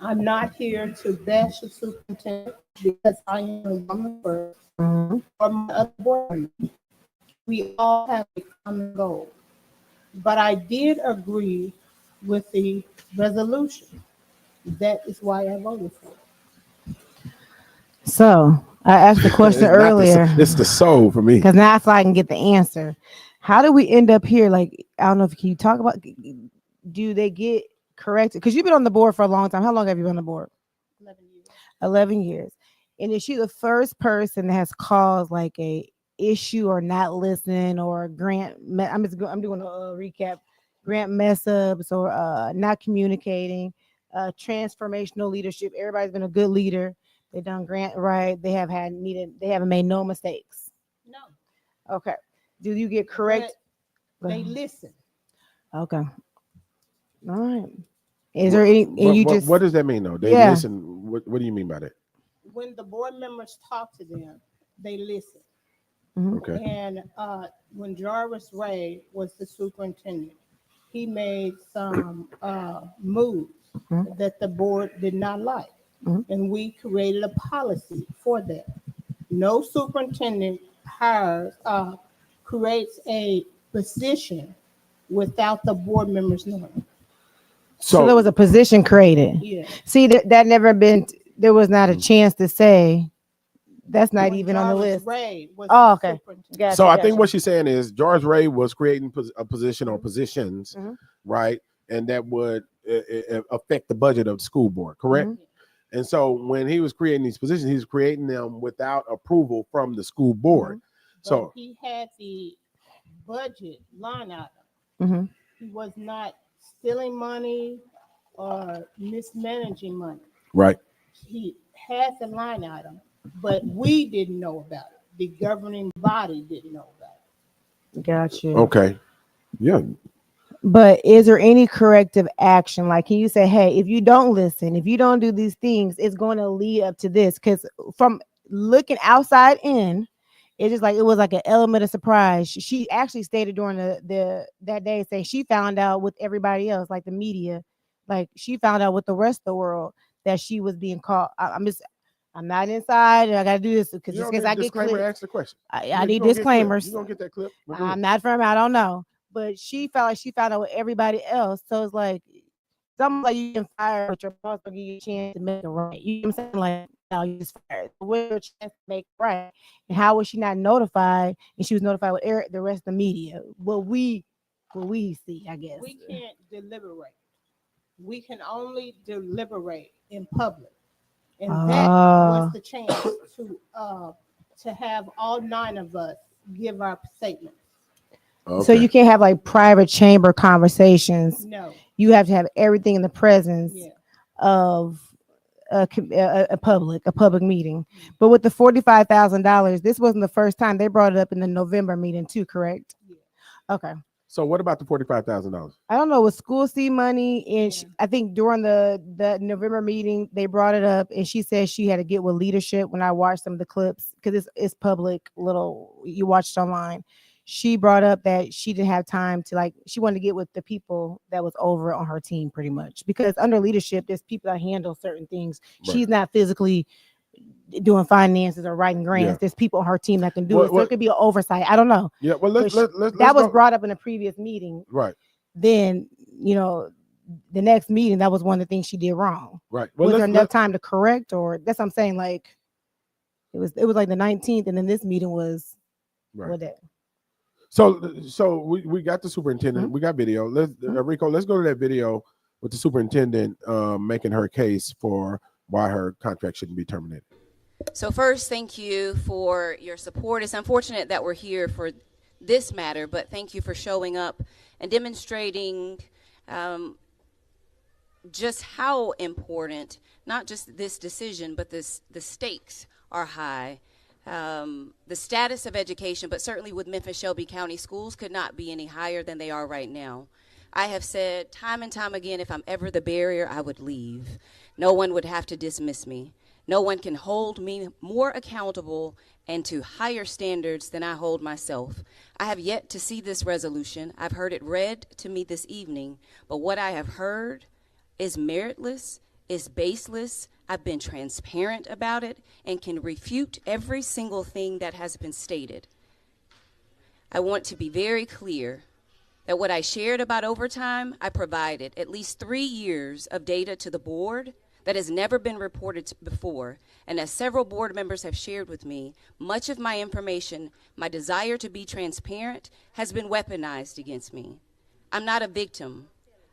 I'm not here to bash the superintendent because I am a woman first, or my other board members. We all have a common goal. But I did agree with the resolution. That is why I voted for it. So I asked the question earlier. It's the soul for me. Because now I can get the answer. How do we end up here? Like, I don't know if you talk about, do they get corrected? Because you've been on the board for a long time. How long have you been on the board? 11 years. 11 years. And is she the first person that has caused like a issue or not listening or grant? I'm doing a recap. Grant mess ups or not communicating, transformational leadership. Everybody's been a good leader. They've done grant right. They haven't made no mistakes. No. Okay. Do you get correct? They listen. Okay. All right. Is there any? What does that mean though? They listen. What do you mean by that? When the board members talk to them, they listen. Okay. And when Jarvis Ray was the superintendent, he made some moves that the board did not like. And we created a policy for that. No superintendent creates a position without the board members knowing. So there was a position created. Yeah. See, that never been, there was not a chance to say, that's not When even on the Jarvis list. Ray was Okay. superintendent. Gotcha, So I think what she's saying is George Ray was creating a position or positions, right? And that would affect the budget of the school board, correct? And so when he was creating these positions, he was creating them without approval from the school board. So he had the budget line item. He was not stealing money or mismanaging money. Right. He had the line item, but we didn't know about it. The governing body didn't know about it. Gotcha. Okay. Yeah. But is there any corrective action? Like, can you say, hey, if you don't listen, if you don't do these things, it's going to lead up to this? Because from looking outside in, it's just like it was like an element of surprise. She actually stated during that day, saying she found out with everybody else, like the media, like she found out with the rest of the world that she was being caught. I'm not inside, and I got to do this because just because I get clipped. Ask the question. I need disclaimers. You don't get that clip. I'm not firm. I don't know. But she felt like she found out with everybody else. So it's like something like you can fire, but your boss will give you a chance to make it right. You know what I'm saying? Like, no, you just fired. Where's your chance to make it right? And how was she not notified? And she was notified with the rest of the media. What we see, I guess. We can't deliberate. We can only deliberate in public. And that was the chance to have all 9 of us give our statements. Okay. So you can't have like private chamber conversations. No. You have to have everything in the presence of a public meeting. But with the $45,000, this wasn't the first time. They brought it up in the November meeting too, correct? Yeah. Okay. So what about the $45,000? I don't know, with school seed money, and I think during the November meeting they brought it up, and she said she had to get with leadership. When I watched some of the clips, because it's public, little you watched online, she brought up that she didn't have time to, like, she wanted to get with the people that was over on her team pretty much, because under leadership, there's people that handle certain things. Right. She's not physically doing finances or writing grants. Yeah. There's people on her team that can do it. So it could be an oversight. I don't know. Yeah. Well, let's that was brought up in a previous meeting. Right. Then, you know, the next meeting, that was one of the things she did wrong. Right. Well, was there enough time to correct, or that's what I'm saying? Like, it was like the 19th, and then this meeting was what day? So we got the superintendent. We got video. Let's Rico, let's go to that video with the superintendent making her case for why her contract shouldn't be terminated. So first, thank you for your support. It's unfortunate that we're here for this matter, but thank you for showing up and demonstrating just how important, not just this decision, but the stakes are high. The status of education, but certainly with Memphis Shelby County schools, could not be any higher than they are right now. I have said time and time again, if I'm ever the barrier, I would leave. No one would have to dismiss me. No one can hold me more accountable and to higher standards than I hold myself. I have yet to see this resolution. I've heard it read to me this evening, but what I have heard is meritless, is baseless. I've been transparent about it and can refute every single thing that has been stated. I want to be very clear that what I shared about overtime, I provided at least 3 years of data to the board that has never been reported before. And as several board members have shared with me, much of my information, my desire to be transparent, has been weaponized against me. I'm not a victim.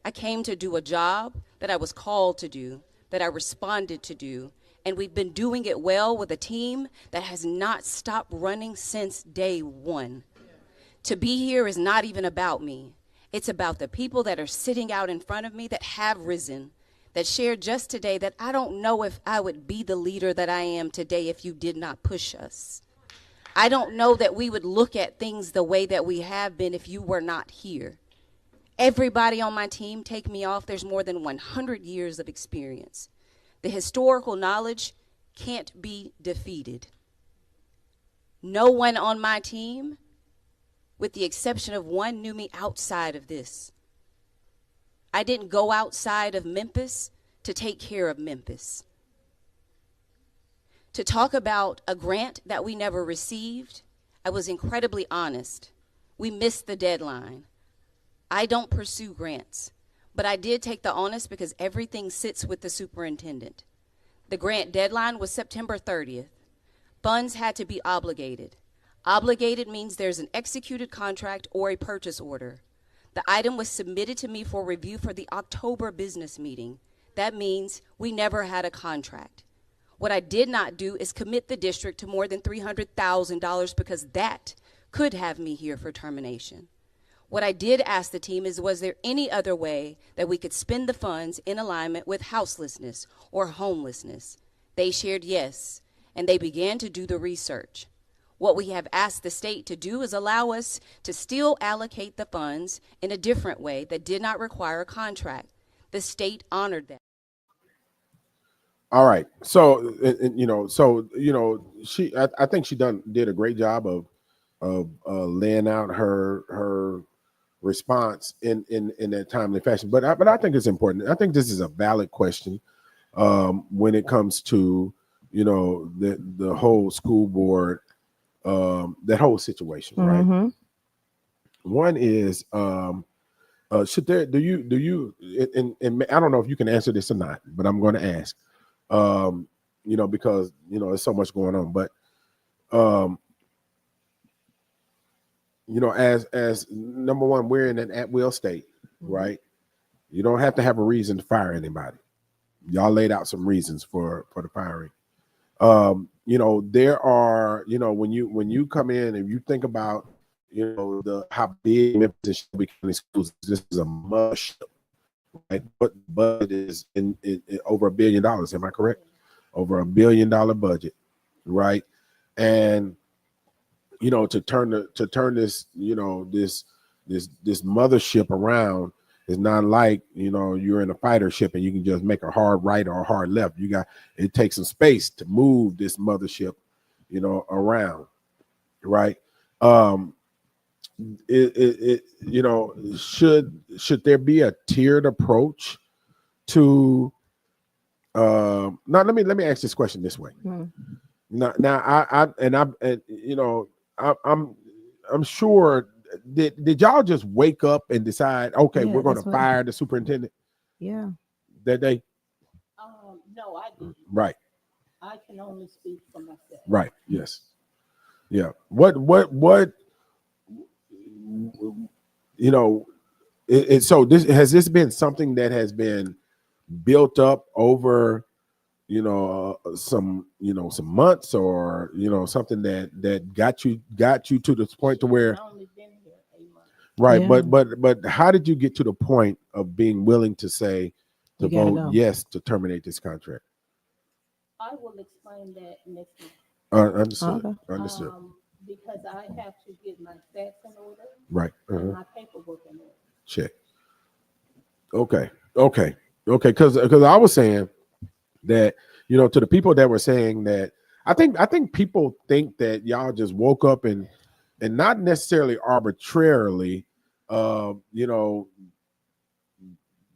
I came to do a job that I was called to do, that I responded to do, and we've been doing it well with a team that has not stopped running since day one. To be here is not even about me. It's about the people that are sitting out in front of me that have risen, that shared just today that I don't know if I would be the leader that I am today if you did not push us. I don't know that we would look at things the way that we have been if you were not here. Everybody on my team, take me off, there's more than 100 years of experience. The historical knowledge can't be defeated. No one on my team, with the exception of one, knew me outside of this. I didn't go outside of Memphis to take care of Memphis. To talk about a grant that we never received, I was incredibly honest. We missed the deadline. I don't pursue grants, but I did take the onus because everything sits with the superintendent. The grant deadline was September 30th. Funds had to be obligated. Obligated means there's an executed contract or a purchase order. The item was submitted to me for review for the October business meeting. That means we never had a contract. What I did not do is commit the district to more than $300,000 because that could have me here for termination. What I did ask the team is, was there any other way that we could spend the funds in alignment with houselessness or homelessness? They shared yes, and they began to do the research. What we have asked the state to do is allow us to still allocate the funds in a different way that did not require a contract. The state honored that. All right. So, I think she did a great job of laying out her response in that timely fashion. But I think it's important. I think this is a valid question when it comes to, the whole school board, that whole situation, right? Mm-hmm. One is, should there, do you, and I don't know if you can answer this or not, but I'm going to ask, because, there's so much going on, but, as number one, we're in an at-will state, right? You don't have to have a reason to fire anybody. Y'all laid out some reasons for the firing. There are, when you come in and you think about, how big Memphis and Shelby County schools, this is a mush, right? But budget is in over $1 billion. Am I correct? Over $1 billion budget, right? And to turn this, this mothership around is not like, you're in a fighter ship and you can just make a hard right or a hard left. It takes some space to move this mothership, around, right? should there be a tiered approach to now let me ask this question this way. I'm sure did y'all just wake up and decide, okay, we're going to fire the superintendent? Yeah. That day? No, I didn't. Right. I can only speak for myself. Right. Yes. Yeah. What so this been something that has been built up over some months, or something that got you to this point to where only been here 8 months. Right. Yeah. But how did you get to the point of being willing to say to vote yes to terminate this contract? I will explain that next week. Understood. Okay. Understood. Because I have to get my facts in order. Right. And my paperwork in order. Check. Okay. Because I was saying that to the people that were saying that, I think people think that y'all just woke up and not necessarily arbitrarily, got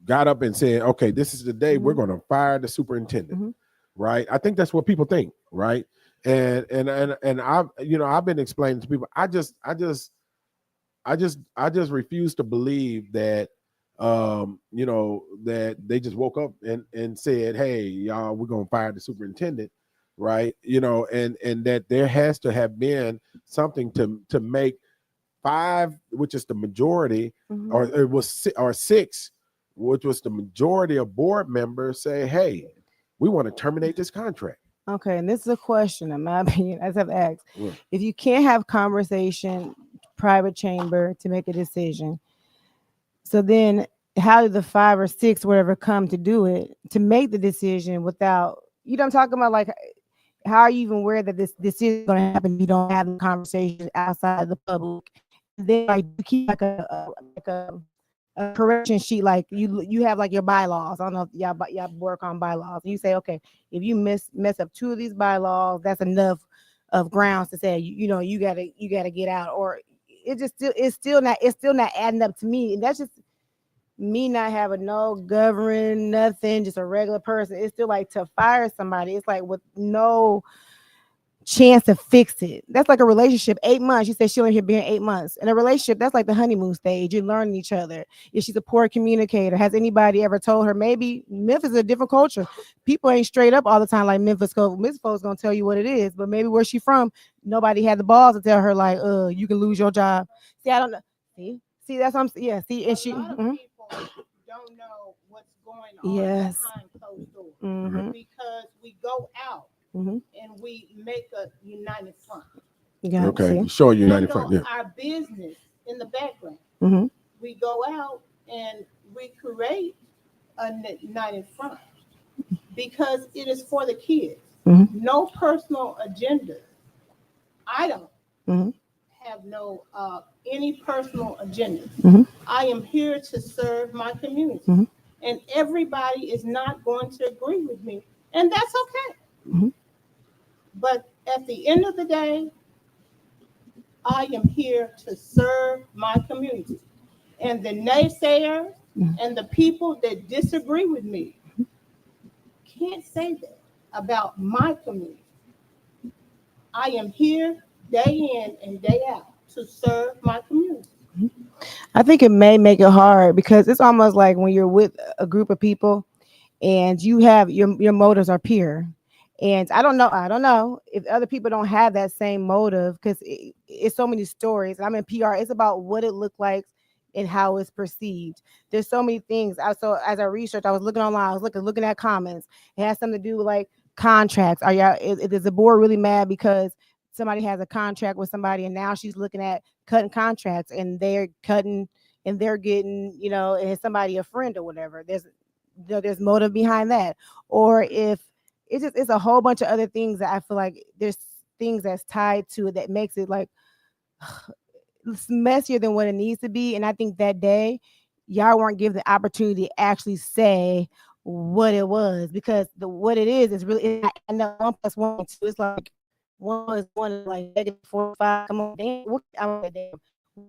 up and said, okay, this is the day we're going to fire the superintendent, right? I think that's what people think, right? And I've been explaining to people, I just refuse to believe that that they just woke up and said, hey, y'all, we're gonna fire the superintendent, right? And that there has to have been something to make 5, which is the majority, or it was or 6, which was the majority of board members, say, hey, we want to terminate this contract. Okay, and this is a question, in my opinion, as I've asked. If you can't have conversation, private chamber to make a decision, so then how did the 5 or 6, whatever, come to do it, to make the decision without, I'm talking about, like, how are you even aware that this is going to happen if you don't have the conversation outside of the public? And then, like, you keep like a correction sheet, like you have like your bylaws. I don't know if y'all work on bylaws. You say, okay, if you mess up 2 of these bylaws, that's enough of grounds to say you gotta get out. Or it's still not adding up to me. And that's just me not having no government, nothing, just a regular person. It's still like to fire somebody, it's like with no chance to fix it. That's like a relationship. 8 months. She said she only here being 8 months. In a relationship, that's like the honeymoon stage. You're learning each other. If she's a poor communicator, has anybody ever told her? Maybe Memphis is a different culture. People ain't straight up all the time like Memphis. Memphis folks gonna tell you what it is, but maybe where she from, nobody had the balls to tell her, like, you can lose your job. See, I don't know. See, that's what I'm. Yeah. See, and she. People don't know what's going on behind closed doors because we go out. And we make a united front. Okay, show a united front. Yeah. Our business in the background. We go out and we create a united front because it is for the kids. No personal agenda. I don't have no any personal agenda. I am here to serve my community, and everybody is not going to agree with me, and that's okay. But at the end of the day, I am here to serve my community. And the naysayers and the people that disagree with me can't say that about my community. I am here day in and day out to serve my community. I think it may make it hard because it's almost like when you're with a group of people and you have your motives are pure. And I don't know if other people don't have that same motive, because it's so many stories. I'm in PR. It's about what it looked like and how it's perceived. There's so many things. So as I researched, I was looking online. I was looking at comments. It has something to do with like contracts. Is the board really mad because somebody has a contract with somebody and now she's looking at cutting contracts and they're cutting and they're getting, and somebody a friend or whatever. There's motive behind that. Or if it's a whole bunch of other things that I feel like there's things that's tied to it that makes it like it's messier than what it needs to be. And I think that day y'all weren't given the opportunity to actually say what it was, because what it is really, I know 1 + 1 = 2. It's like 1 + 1 is like -45. Come on, damn.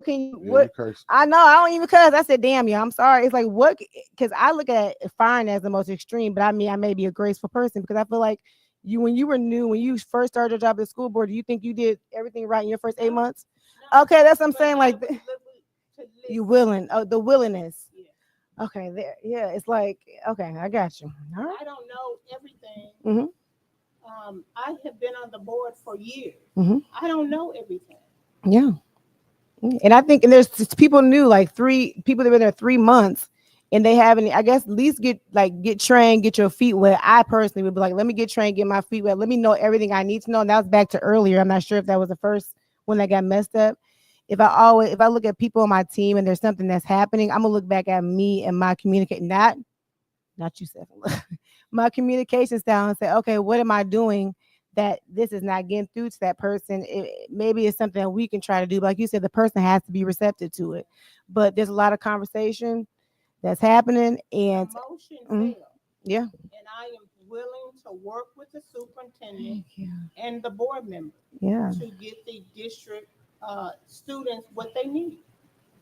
Can you Yeah, what? you cursed. I know I don't even cuss. I said, "Damn you, I'm sorry." It's like what? Because I look at firing as the most extreme, but I mean I may be a graceful person because I feel like when you were new, when you first started your job at the school board, do you think you did everything right in your first 8 months? Okay, that's what I'm saying. Like you willing? Oh, the willingness. Yeah. Okay, there. Yeah, it's like okay, I got you. All right. I don't know everything. Mm-hmm. I have been on the board for years. Mm-hmm. I don't know everything. Yeah. And I think, and there's people new, like 3 people that have been there 3 months, and they haven't. I guess at least get trained, get your feet wet. I personally would be like, let me get trained, get my feet wet, let me know everything I need to know. And that was back to earlier. I'm not sure if that was the first one that got messed up. If I look at people on my team and there's something that's happening, I'm gonna look back at me and my communicate, not you, Stephen, my communication style and say, okay, what am I doing that this is not getting through to that person? Maybe it's something that we can try to do. But like you said, the person has to be receptive to it. But there's a lot of conversation that's happening, and yeah. And I am willing to work with the superintendent and the board member to get the district students what they need.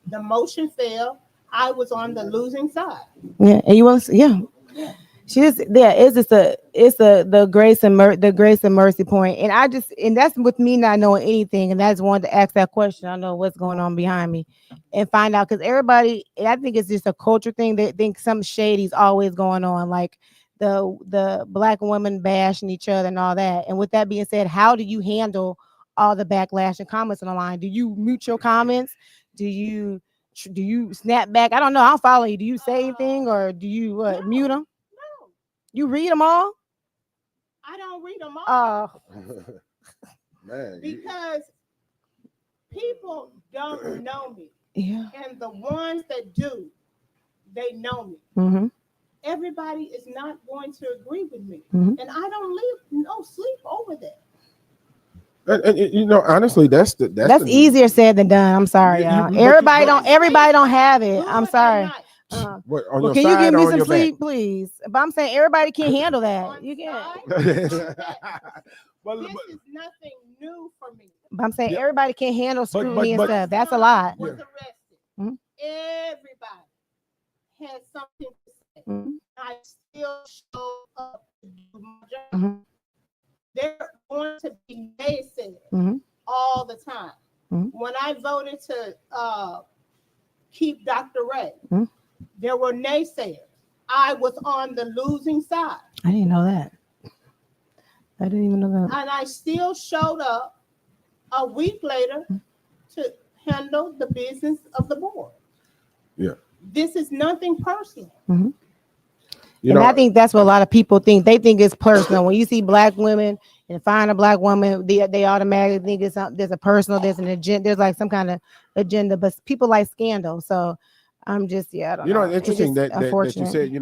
The motion failed. I was on the losing side. Yeah, and you want to, yeah. It's just the grace and mercy point, and that's with me not knowing anything, and that's wanted to ask that question. I know what's going on behind me, and find out because everybody, and I think it's just a culture thing. They think something shady's always going on, like the black women bashing each other and all that. And with that being said, how do you handle all the backlash and comments on the line? Do you mute your comments? Do you snap back? I don't know. I'll follow you. Do you say anything or do you mute them? No. You read them all? I don't read them all. Man, because people don't know me. Yeah. And the ones that do, they know me. Mm-hmm. Everybody is not going to agree with me. Mm-hmm. And I don't sleep over that. And you know, honestly, that's easier said than done. I'm sorry, y'all. Everybody don't have it. I'm sorry. What, on well, your can side you give me or some your sleep, back? please? But I'm saying everybody can't handle that. You can't. This is nothing new for me. But I'm saying everybody can't handle scrutiny and stuff. That's a My son lot. was arrested. Mm-hmm. Everybody had something to say. Mm-hmm. I still show up to do my job. Mm-hmm. There are going to be naysayers Mm-hmm. all the time. Mm-hmm. When I voted to keep Dr. Ray, mm-hmm. there were naysayers. I was on the losing side. I didn't know that. I didn't even know that. And I still showed up a week later to handle the business of the board. Yeah. This is nothing personal. Mm-hmm. I think that's what a lot of people think. They think it's personal. When you see black women and find a black woman, they automatically think there's a personal, there's an agenda, there's like some kind of agenda. But people like scandal, so I'm just I don't know. It's interesting that you said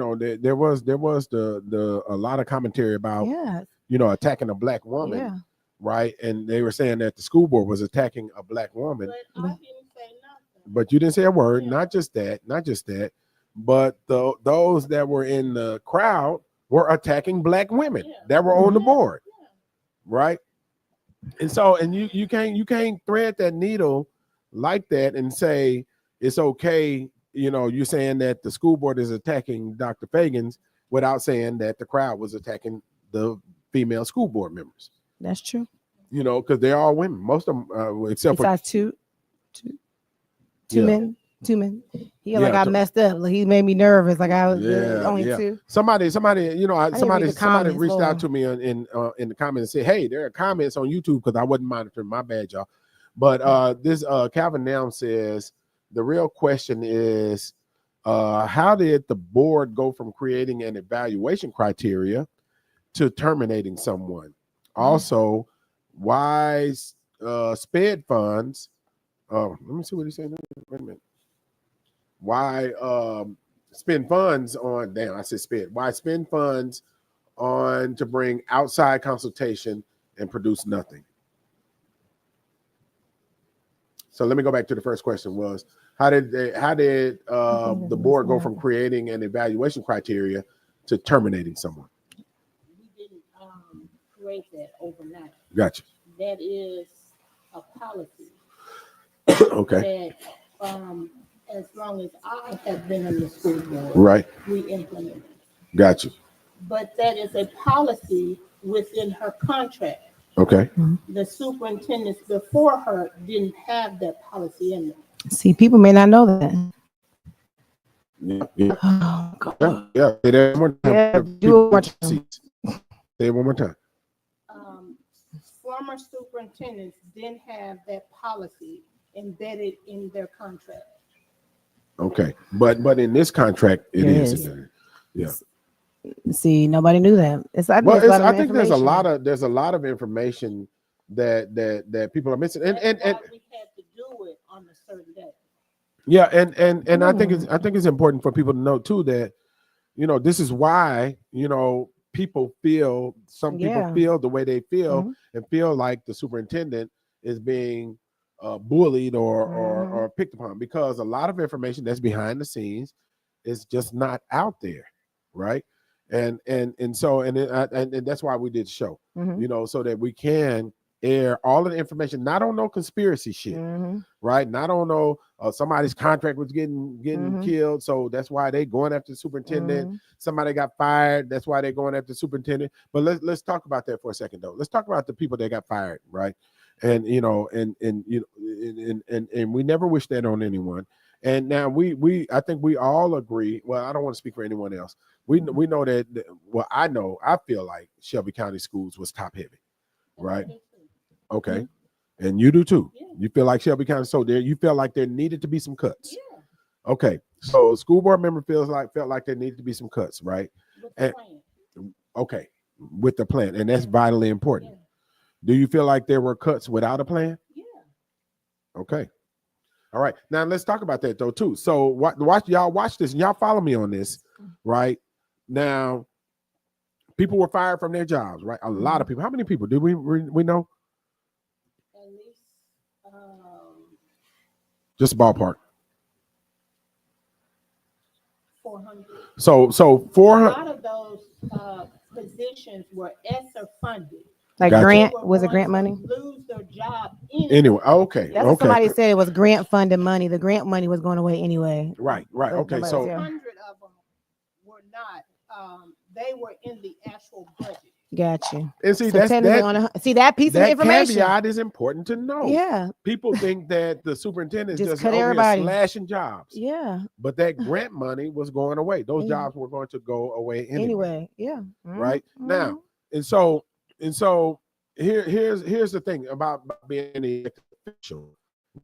there was the a lot of commentary about attacking a black woman, right? And they were saying that the school board was attacking a black woman. But I didn't say nothing. But you didn't say a word. Not just that. But those that were in the crowd were attacking black women that were on the board, right? And so, and you can't thread that needle like that and say it's okay. You're saying that the school board is attacking Dr. Fagans without saying that the crowd was attacking the female school board members. That's true. Because they're all women, most of them, except for two men. He I messed up. Like he made me nervous. Like I was only two. Somebody reached out to me in the comments and said, "Hey, there are comments on YouTube because I wasn't monitoring. My bad, y'all." But this Calvin Noun says the real question is, how did the board go from creating an evaluation criteria to terminating someone? Also, why SPED funds? Let me see what he's saying. Wait a minute. Why spend funds on? Damn, I said spend. Why spend funds on to bring outside consultation and produce nothing? So let me go back to the first question: was how did the board go from creating an evaluation criteria to terminating someone? We didn't create that overnight. Gotcha. That is a policy. Okay. That as long as I have been on the school board, Right. we implemented. Got you. But that is a policy within her contract. Okay. The superintendents before her didn't have that policy in there. See, people may not know that. Yeah. Oh, God. Yeah. Say that one more time. Yeah, do it one more time. Say it one more time. Former superintendents didn't have that policy embedded in their contract. Okay. But in this contract, it is. Yeah. See, nobody knew that. I think there's a lot of information that people are missing, and we had to do it on a certain day. Yeah, and I think it's important for people to know too that, you know, this is why, you know, people feel the way they feel and feel like the superintendent is being bullied or picked upon, because a lot of information that's behind the scenes is just not out there, right? And that's why we did the show, you know, so that we can air all of the information, not on no conspiracy shit, right? Not on no somebody's contract was getting killed, so that's why they going after the superintendent. Somebody got fired, that's why they're going after the superintendent. But let's talk about that for a second, though. Let's talk about the people that got fired, right? And you know, and we never wish that on anyone. And now I think we all agree. Well, I don't want to speak for anyone else. We know that. Well, I feel like Shelby County Schools was top heavy, right? Okay, and you do too. Yeah. You feel like Shelby County, so there you feel like there needed to be some cuts. Yeah. Okay, so school board member felt like there needed to be some cuts, right? Okay, with the plan, and that's vitally important. Yeah. Do you feel like there were cuts without a plan? Yeah. Okay. All right. Now let's talk about that though too. So watch this, and y'all follow me on this, right? Now, people were fired from their jobs, right? A lot of people. How many people do we know? At least, just ballpark. 400. So 400. A lot of those positions were ESSER funded. Like gotcha. Grant, was it grant money? Lose their job anyway. Okay. That's what somebody said. It was grant funded money. The grant money was going away anyway. Right. Okay. So 100 of them were not. They were in the actual budget. Gotcha. And see, so that piece of information. Caveat is important to know. Yeah. People think that the superintendent is just cut over everybody. here slashing jobs. Yeah. But that grant money was going away. Those jobs were going to go away anyway. Yeah. Right now, and so here's the thing about being an elected official,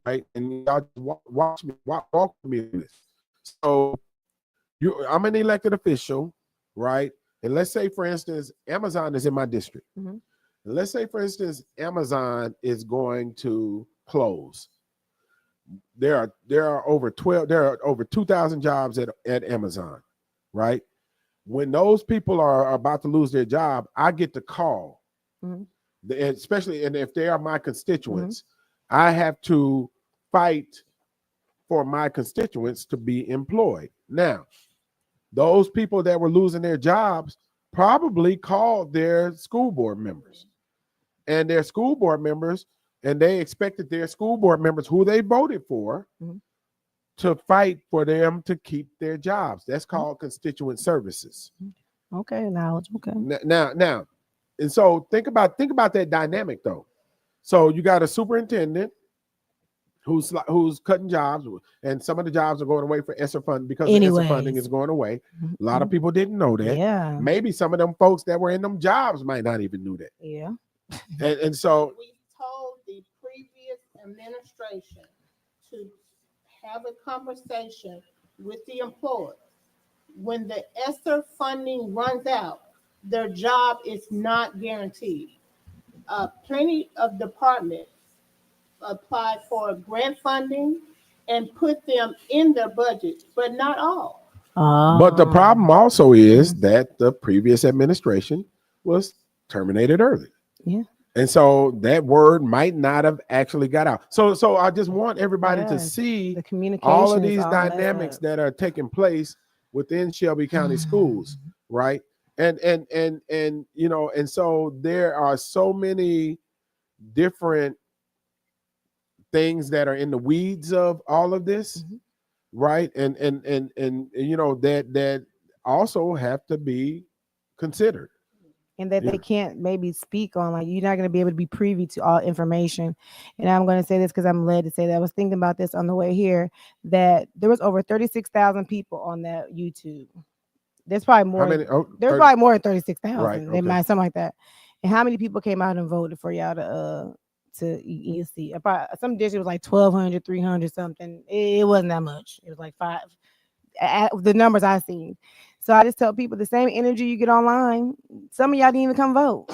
right? And y'all walk with me in this. So I'm an elected official, right? And let's say, for instance, Amazon is in my district. And let's say, for instance, Amazon is going to close. There are over 2,000 jobs at Amazon, right? When those people are about to lose their job, I get the call. Especially, and if they are my constituents, I have to fight for my constituents to be employed. Now, those people that were losing their jobs probably called their school board members, and their school board members, and they expected their school board members who they voted for to fight for them to keep their jobs. That's called constituent services. Okay, now okay. Now, and so think about that dynamic though. So you got a superintendent who's cutting jobs, and some of the jobs are going away for ESSER funding because the ESSER funding is going away. A lot of people didn't know that. Yeah. Maybe some of them folks that were in them jobs might not even knew that. Yeah. And so we told the previous administration to have a conversation with the employees. When the ESSER funding runs out, their job is not guaranteed. Plenty of departments apply for grant funding and put them in their budget, but not all. But the problem also is that the previous administration was terminated early. Yeah. And so that word might not have actually got out. So I just want everybody to see the communication, all of these dynamics that are taking place within Shelby County schools, right? And you know, and so there are so many different things that are in the weeds of all of this, right? And you know that also have to be considered. And that they can't maybe speak on, like, you're not going to be able to be privy to all information. And I'm going to say this because I'm led to say that. I was thinking about this on the way here, that there was over 36,000 people on that YouTube. There's probably more. How many? Oh, there's 30, probably more than 36,000. Right, They might, something like that. And how many people came out and voted for y'all to see? About some district was like 1,200, 300 something. It wasn't that much. It was like 5. The numbers I seen. So I just tell people, the same energy you get online, some of y'all didn't even come vote.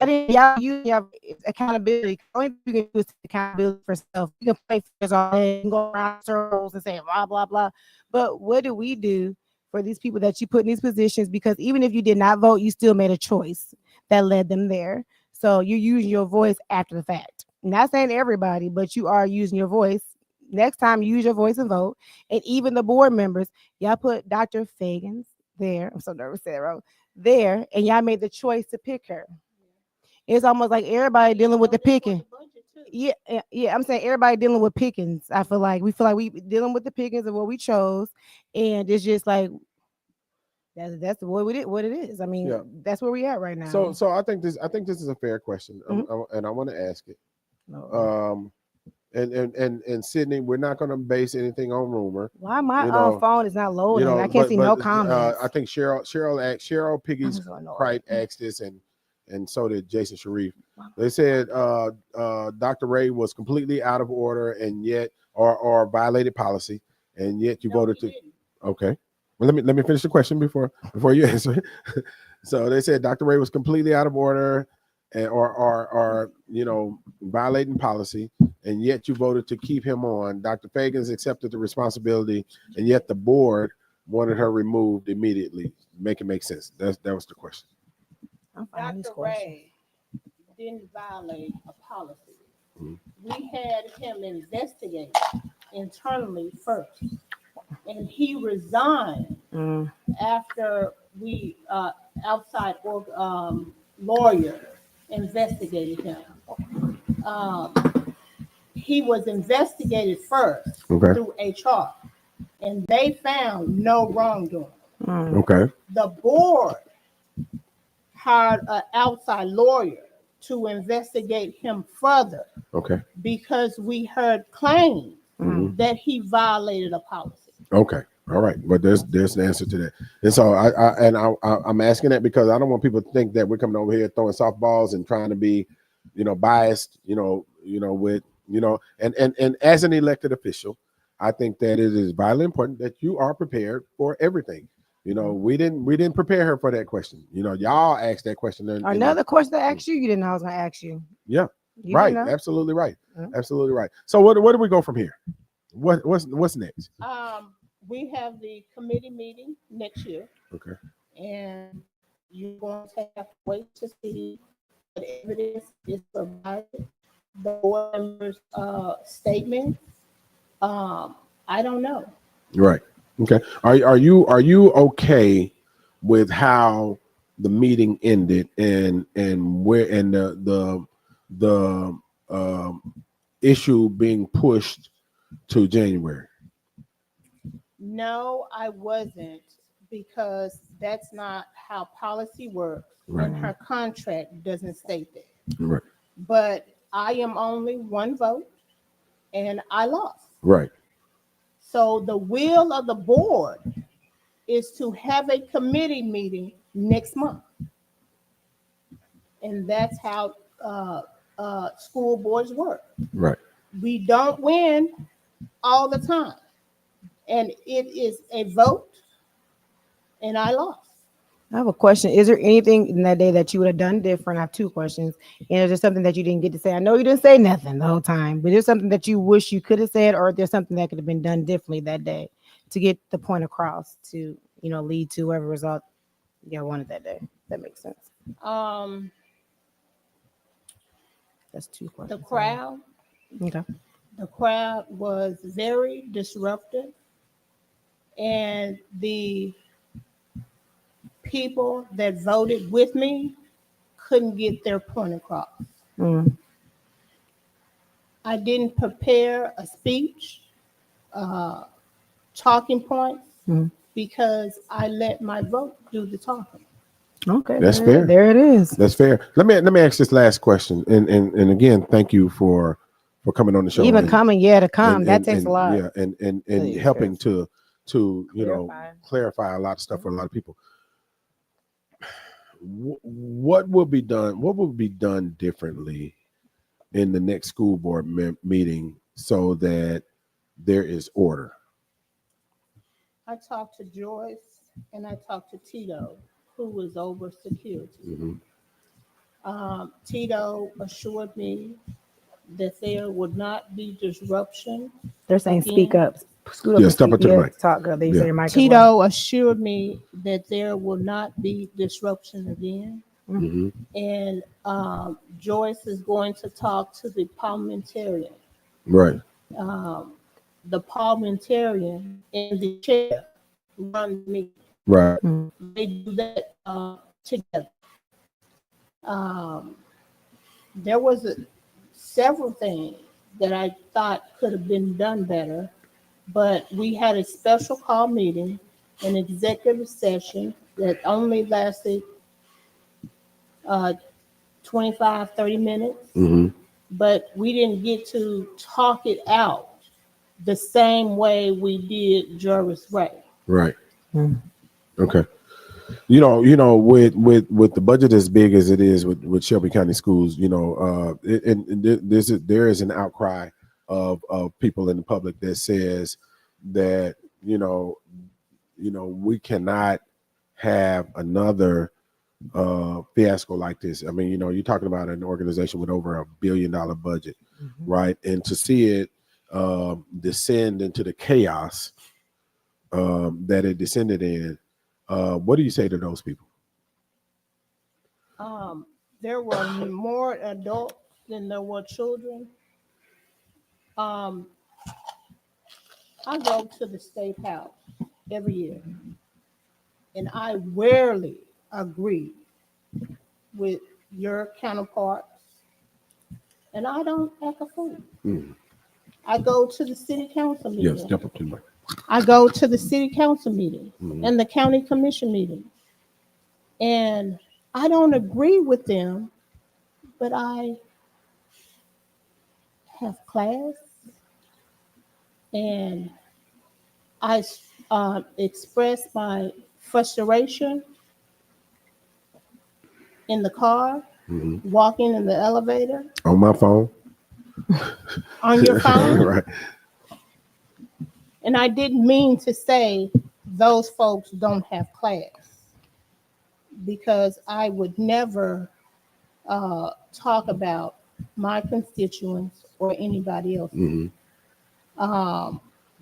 Y'all use your accountability. The only thing you can do is accountability for self. You can play fingers all day, you can go around circles and say blah blah blah. But what do we do for these people that you put in these positions? Because even if you did not vote, you still made a choice that led them there. So you're using your voice after the fact. Not saying everybody, but you are using your voice. Next time, use your voice and vote. And even the board members, y'all put Dr. Fagans there. I'm so nervous to say that wrong. There, and y'all made the choice to pick her. It's almost like everybody dealing with the picking. Yeah. I'm saying everybody dealing with pickings. I feel like we dealing with the pickings of what we chose, and it's just like that's what it is. I mean, that's where we at right now. So I think this is a fair question, and I want to ask it. And Sydney, we're not going to base anything on rumor. Why my phone is not loading? I can't see no comments. I think Cheryl Piggy's Cright asked this, and so did Jason Sharif. They said Dr. Ray was completely out of order and yet or violated policy, and yet you voted to. Okay, well, let me finish the question before you answer. So they said Dr. Ray was completely out of order, or violating policy, and yet you voted to keep him on. Dr. Fagans accepted the responsibility, and yet the board wanted her removed immediately. Make it make sense. That was the question. Dr. Ray didn't violate a policy. We had him investigate internally first, and he resigned after we outside lawyer investigated him. He was investigated first through HR, and they found no wrongdoing. Okay. The board hired an outside lawyer to investigate him further. Okay. Because we heard claims that he violated a policy. Okay. All right. But there's an answer to that. And so I'm asking that because I don't want people to think that we're coming over here throwing softballs and trying to be, biased, with, and as an elected official, I think that it is vitally important that you are prepared for everything. We didn't prepare her for that question. Y'all asked that question. Another question I asked you, you didn't know I was going to ask you. Yeah, right. Absolutely right. Absolutely right. So where do we go from here? What's next? We have the committee meeting next year. Okay. And you're going to have to wait to see what evidence is provided. The board members' statement. I don't know. Right. Okay. Are you okay with how the meeting ended and where and the issue being pushed to January? No, I wasn't, because that's not how policy works. Right. And her contract doesn't state that. Right. But I am only one vote, and I lost. Right. So the will of the board is to have a committee meeting next month. And that's how school boards work. Right. We don't win all the time. And it is a vote, and I lost. I have a question. Is there anything in that day that you would have done different? I have two questions. And is there something that you didn't get to say? I know you didn't say nothing the whole time, but there's something that you wish you could have said, or there's something that could have been done differently that day to get the point across to, lead to whatever result you wanted that day. That makes sense. That's two questions. The crowd. Okay. The crowd was very disruptive, and the people that voted with me couldn't get their point across. I didn't prepare a speech, talking points, because I let my vote do the talking. Okay, that's fair. There it is. That's fair. Let me ask this last question, and again, thank you for coming on the show. Even coming, to come. That takes a lot. Yeah, and helping to clarify a lot of stuff for a lot of people. What will be done? What will be done differently in the next school board meeting so that there is order? I talked to Joyce and I talked to Tito, who was over security. Tito assured me that there would not be disruption. They're saying again. Speak up. Yeah, step up to the mic. Talk, girl. They say your mic. Tito assured me that there will not be disruption again. And Joyce is going to talk to the parliamentarian. Right. The parliamentarian and the chair run the meeting. Right. They do that together. There was several things that I thought could have been done better, but we had a special call meeting, an executive session that only lasted 25, 30 minutes, but we didn't get to talk it out the same way we did Jervis Ray. Right. Okay. You know, with the budget as big as it is with Shelby County Schools, there is an outcry of people in the public that says that we cannot have another fiasco like this. I mean, you're talking about an organization with over $1 billion budget, right? And to see it descend into the chaos that it descended in. What do you say to those people? There were more adults than there were children. I go to the State House every year, and I rarely agree with your counterparts, and I don't act a fool. I go to the city council meeting. Yes, step up to the mic. I go to the city council meeting and the county commission meeting, and I don't agree with them, but I have class, and I express my frustration in the car, walking in the elevator, on my phone, on your phone. Right. And I didn't mean to say those folks don't have class, because I would never talk about my constituents or anybody else.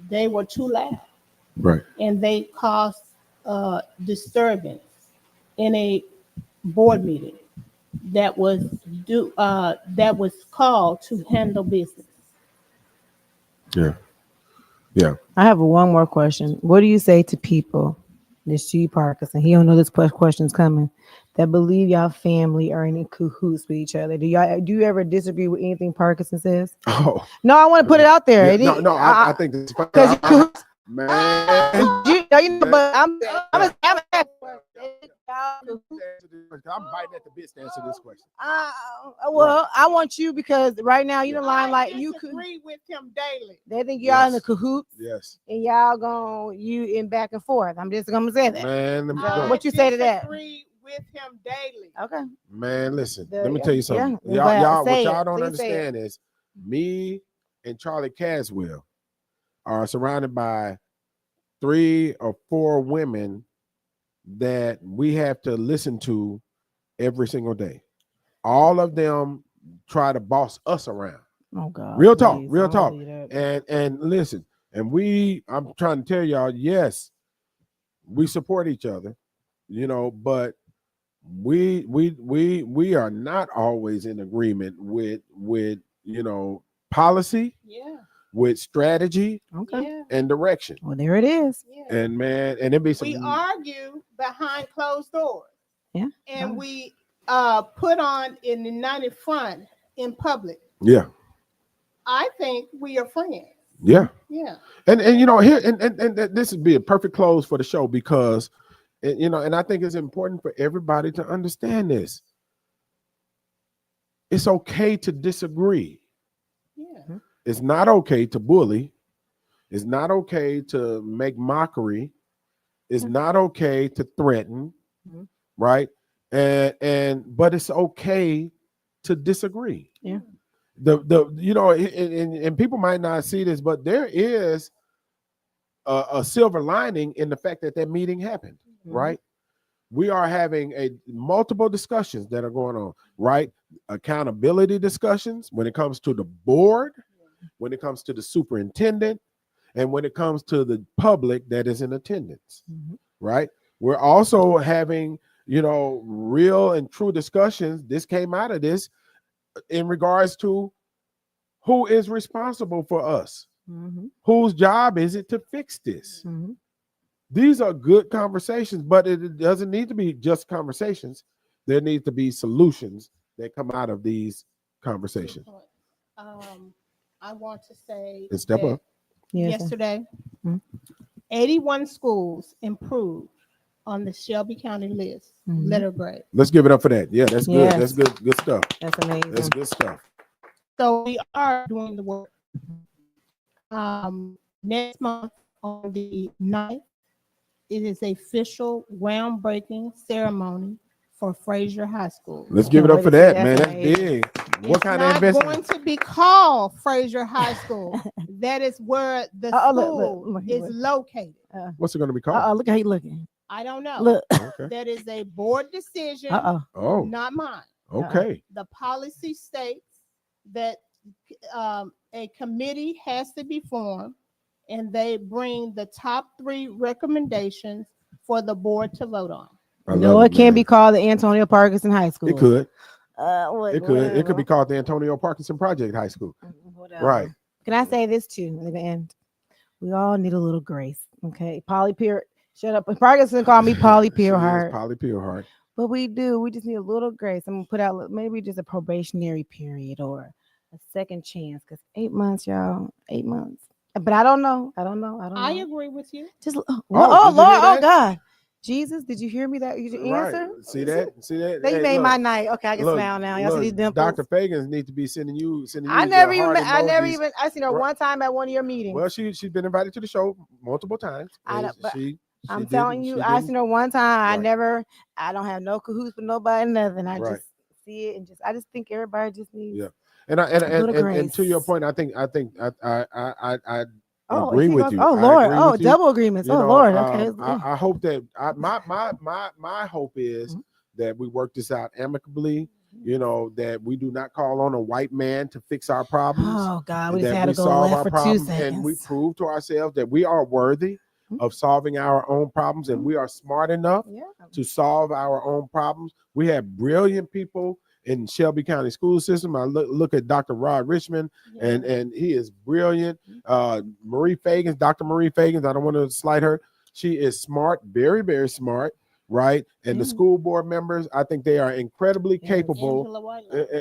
They were too loud, right, and they caused disturbance in a board meeting that was called to handle business. Yeah. I have one more question. What do you say to people, this G Parkinson, he don't know this question's coming, that believe y'all family are in cahoots with each other? Do you ever disagree with anything Parkinson says? Oh no, I want to put it out there. Yeah, I think this because man. But I'm biting at the bits to answer this question. Well, I want you, because right now you don't line like you could agree with him daily. They think y'all in the cahoots. Yes. And y'all in back and forth. I'm just gonna say that. Man, what you say to that? Agree with him daily. Okay. Man, listen. Let me tell you something. Yeah, what y'all don't understand is me and Charlie Caswell are surrounded by 3 or 4 women that we have to listen to every single day. All of them try to boss us around. Oh God. Real talk. And listen, and I'm trying to tell y'all, yes, we support each other, but we are not always in agreement with policy. Yeah. With strategy, and direction. Well, there it is. Yeah. And man, and it be some. We argue behind closed doors. Yeah. And we put on a united front in public. Yeah. I think we are friends. Yeah. Yeah. And here and this would be a perfect close for the show because and I think it's important for everybody to understand this. It's okay to disagree. Yeah. It's not okay to bully. It's not okay to make mockery. It's not okay to threaten, right? But it's okay to disagree. Yeah. And people might not see this, but there is a silver lining in the fact that meeting happened, right? We are having multiple discussions that are going on, right? Accountability discussions when it comes to the board, when it comes to the superintendent, and when it comes to the public that is in attendance, right? We're also having, real and true discussions. This came out of this in regards to who is responsible for us, whose job is it to fix this? These are good conversations, but it doesn't need to be just conversations. There needs to be solutions that come out of these conversations. I want to say And step up. Yesterday, 81 schools improved on the Shelby County list, letter grade. Let's give it up for that. Yeah, that's good. Yes. That's good stuff. That's amazing. That's good stuff. So we are doing the work. Next month on the 9th, it is an official groundbreaking ceremony for Fraser High School. Let's give it up for that, man. That's big. What kind of investment? It's not going to be called Fraser High School. That is where the school is located. What's it going to be called? Look how he looking. I don't know. Look. Okay. That is a board decision, Oh, not mine. okay. The policy states that a committee has to be formed, and they bring the top 3 recommendations for the board to vote on. No, it can't be called the Antonio Parkinson High School. It could. It It could be called the Antonio Parkinson Project High School. Whatever. Right. Can I say this too? At the end, we all need a little grace. Okay, Polly Peer. Shut up. Parkinson called me Polly Peerhart. Polly Peerhart. But we do. We just need a little grace. I'm gonna put out maybe just a probationary period or a second chance. Because 8 months, y'all. 8 months. But I don't know. I agree with you. Just did you Lord, hear oh that? God, Jesus, did you hear me? That you answer? Right. See that? They Hey, made look, my night. Okay, I can look, smile now. Y'all see these look, dimples? Dr. Fagans need to be sending you. I never even. I seen her Right. one time at one of your meetings. Well, she's been invited to the show multiple times. I'm telling you, I seen her one time. Right. I don't have no cahoots with nobody, nothing. I Right. just see it and I just think everybody just needs. Yeah. And to your point, I think I agree with you. Oh I Lord! agree Oh, with you. double agreements. You Oh know, Lord! Okay. I hope that my hope is that we work this out amicably. That we do not call on a white man to fix our problems. Oh God, we just that had to we go solve left our for 2 problems, seconds. and we prove to ourselves that we are worthy of solving our own problems, and we are smart enough to solve our own problems. We have brilliant people in Shelby County school system. I look at Dr. Rod Richmond, and he is brilliant. Marie Fagans, Dr. Marie Fagans, I don't want to slight her. She is smart, very, very smart, right? And the school board members, I think they are incredibly capable.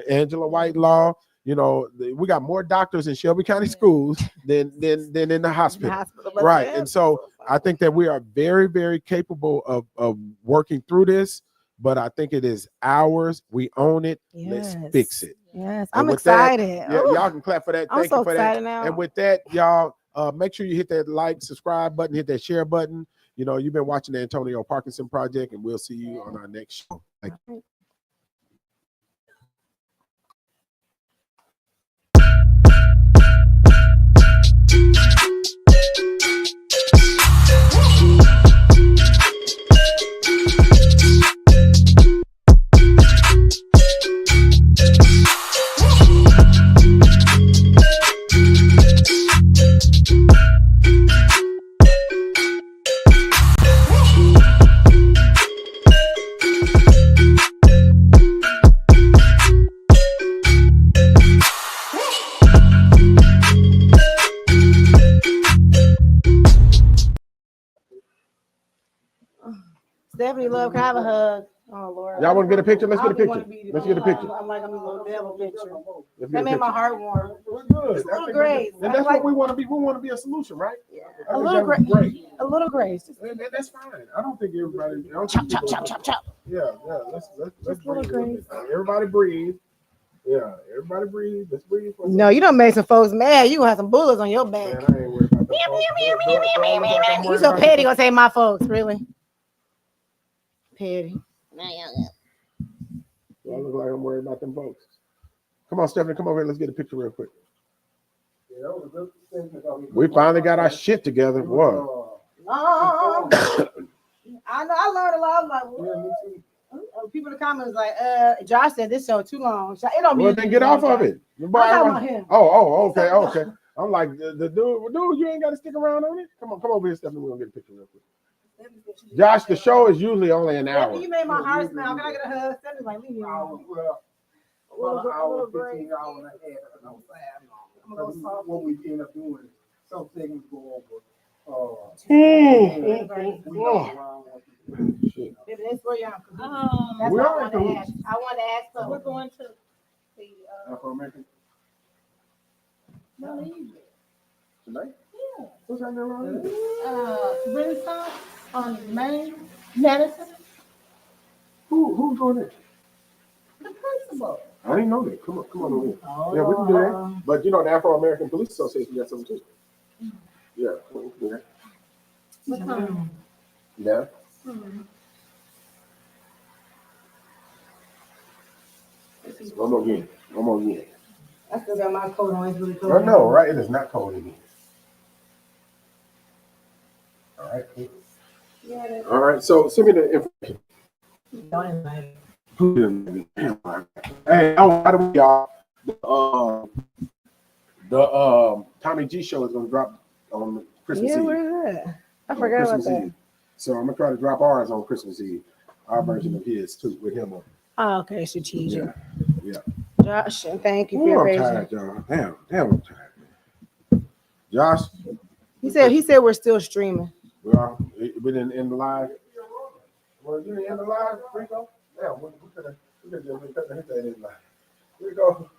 Angela Whitelaw. We got more doctors in Shelby County schools than in the hospital. Right. And so I think that we are very, very capable of working through this. But I think it is ours. We own it. Let's fix it. Yes, And I'm with excited. That, y'all can clap for that. I'm Thank so you for excited that. now. And with that, y'all, make sure you hit that like, subscribe button, hit that share button. You've been watching the Antonio Parkinson Project, and we'll see you on our next show. Thank you. Stephanie, love, can I have a hug? Oh Lord. Y'all want to get a picture? Let's get a I don't wanna picture. be Let's get a picture. I'm like I'm a little devil picture. Let's get That a made my picture. heart warm. We're good. Just a I little think we're grace. good. And that's what we want to be. We want to be a solution, right? Yeah. I A think little that was grace. great. A little grace. And that's fine. I don't think everybody. I don't Chop, think chop, people- chop, chop, chop. Yeah. Let's Just breathe. little a little bit. Everybody breathe. Yeah. Everybody breathe. Let's breathe. For a No, you don't make some folks mad. You gonna have some bullets on your back. Man, I ain't worried about them folks. You so petty gonna say my folks, really? Petty. Do I look like I'm worried about them folks? Come on, Stephanie, come over here. Let's get a picture real quick. We finally got our shit together. Boy. I know. I learned a lot. I'm like, what? People in the comments like, Josh said this show too long. It don't Well, mean then get off of it. I'm talking about him. Okay. I'm like, the dude, you ain't got to stick around on it. Come over here, Stephanie. We're going to get a picture real quick. Josh, the show is usually only an hour. You made my heart smell. Can I get a hug? Stephanie's like, leave me alone. Well, an hour, 15 hours and a half. I'm gonna go what we end up doing, some things go over. Baby, that's for y'all. That's We what are I wanted to ask. I wanted to ask something. We're going to the, Afro-American? no, evening. Tonight? Yeah. What's that name around? Renaissance on Main, Madison, Who's going there? the principal. I didn't know that. Come on over here. Yeah, we can do that. But you know, the Afro-American Police Association got something too. Yeah, we can do that. What time? Yeah. One more again. I still got my coat on. It's really cold. I know, right? It is not cold again. All right. Yeah, All right. So send me the information. don't invite. Hey, by the way, y'all, the Tommy G show is gonna drop on Christmas Yeah, Eve. where's that? I On forgot about Christmas that. Eve. So I'm gonna try to drop ours on Christmas Eve. Our version of his too, with him on. Oh, okay, strategic. Yeah. Josh, and thank you for Ooh, your I'm patience. tired, y'all. Damn, I'm tired. Man. Josh, He said we're still streaming. well, we didn't end the live. Well, you didn't end the live, Rico? Yeah, we could have hit that in live. Here we go.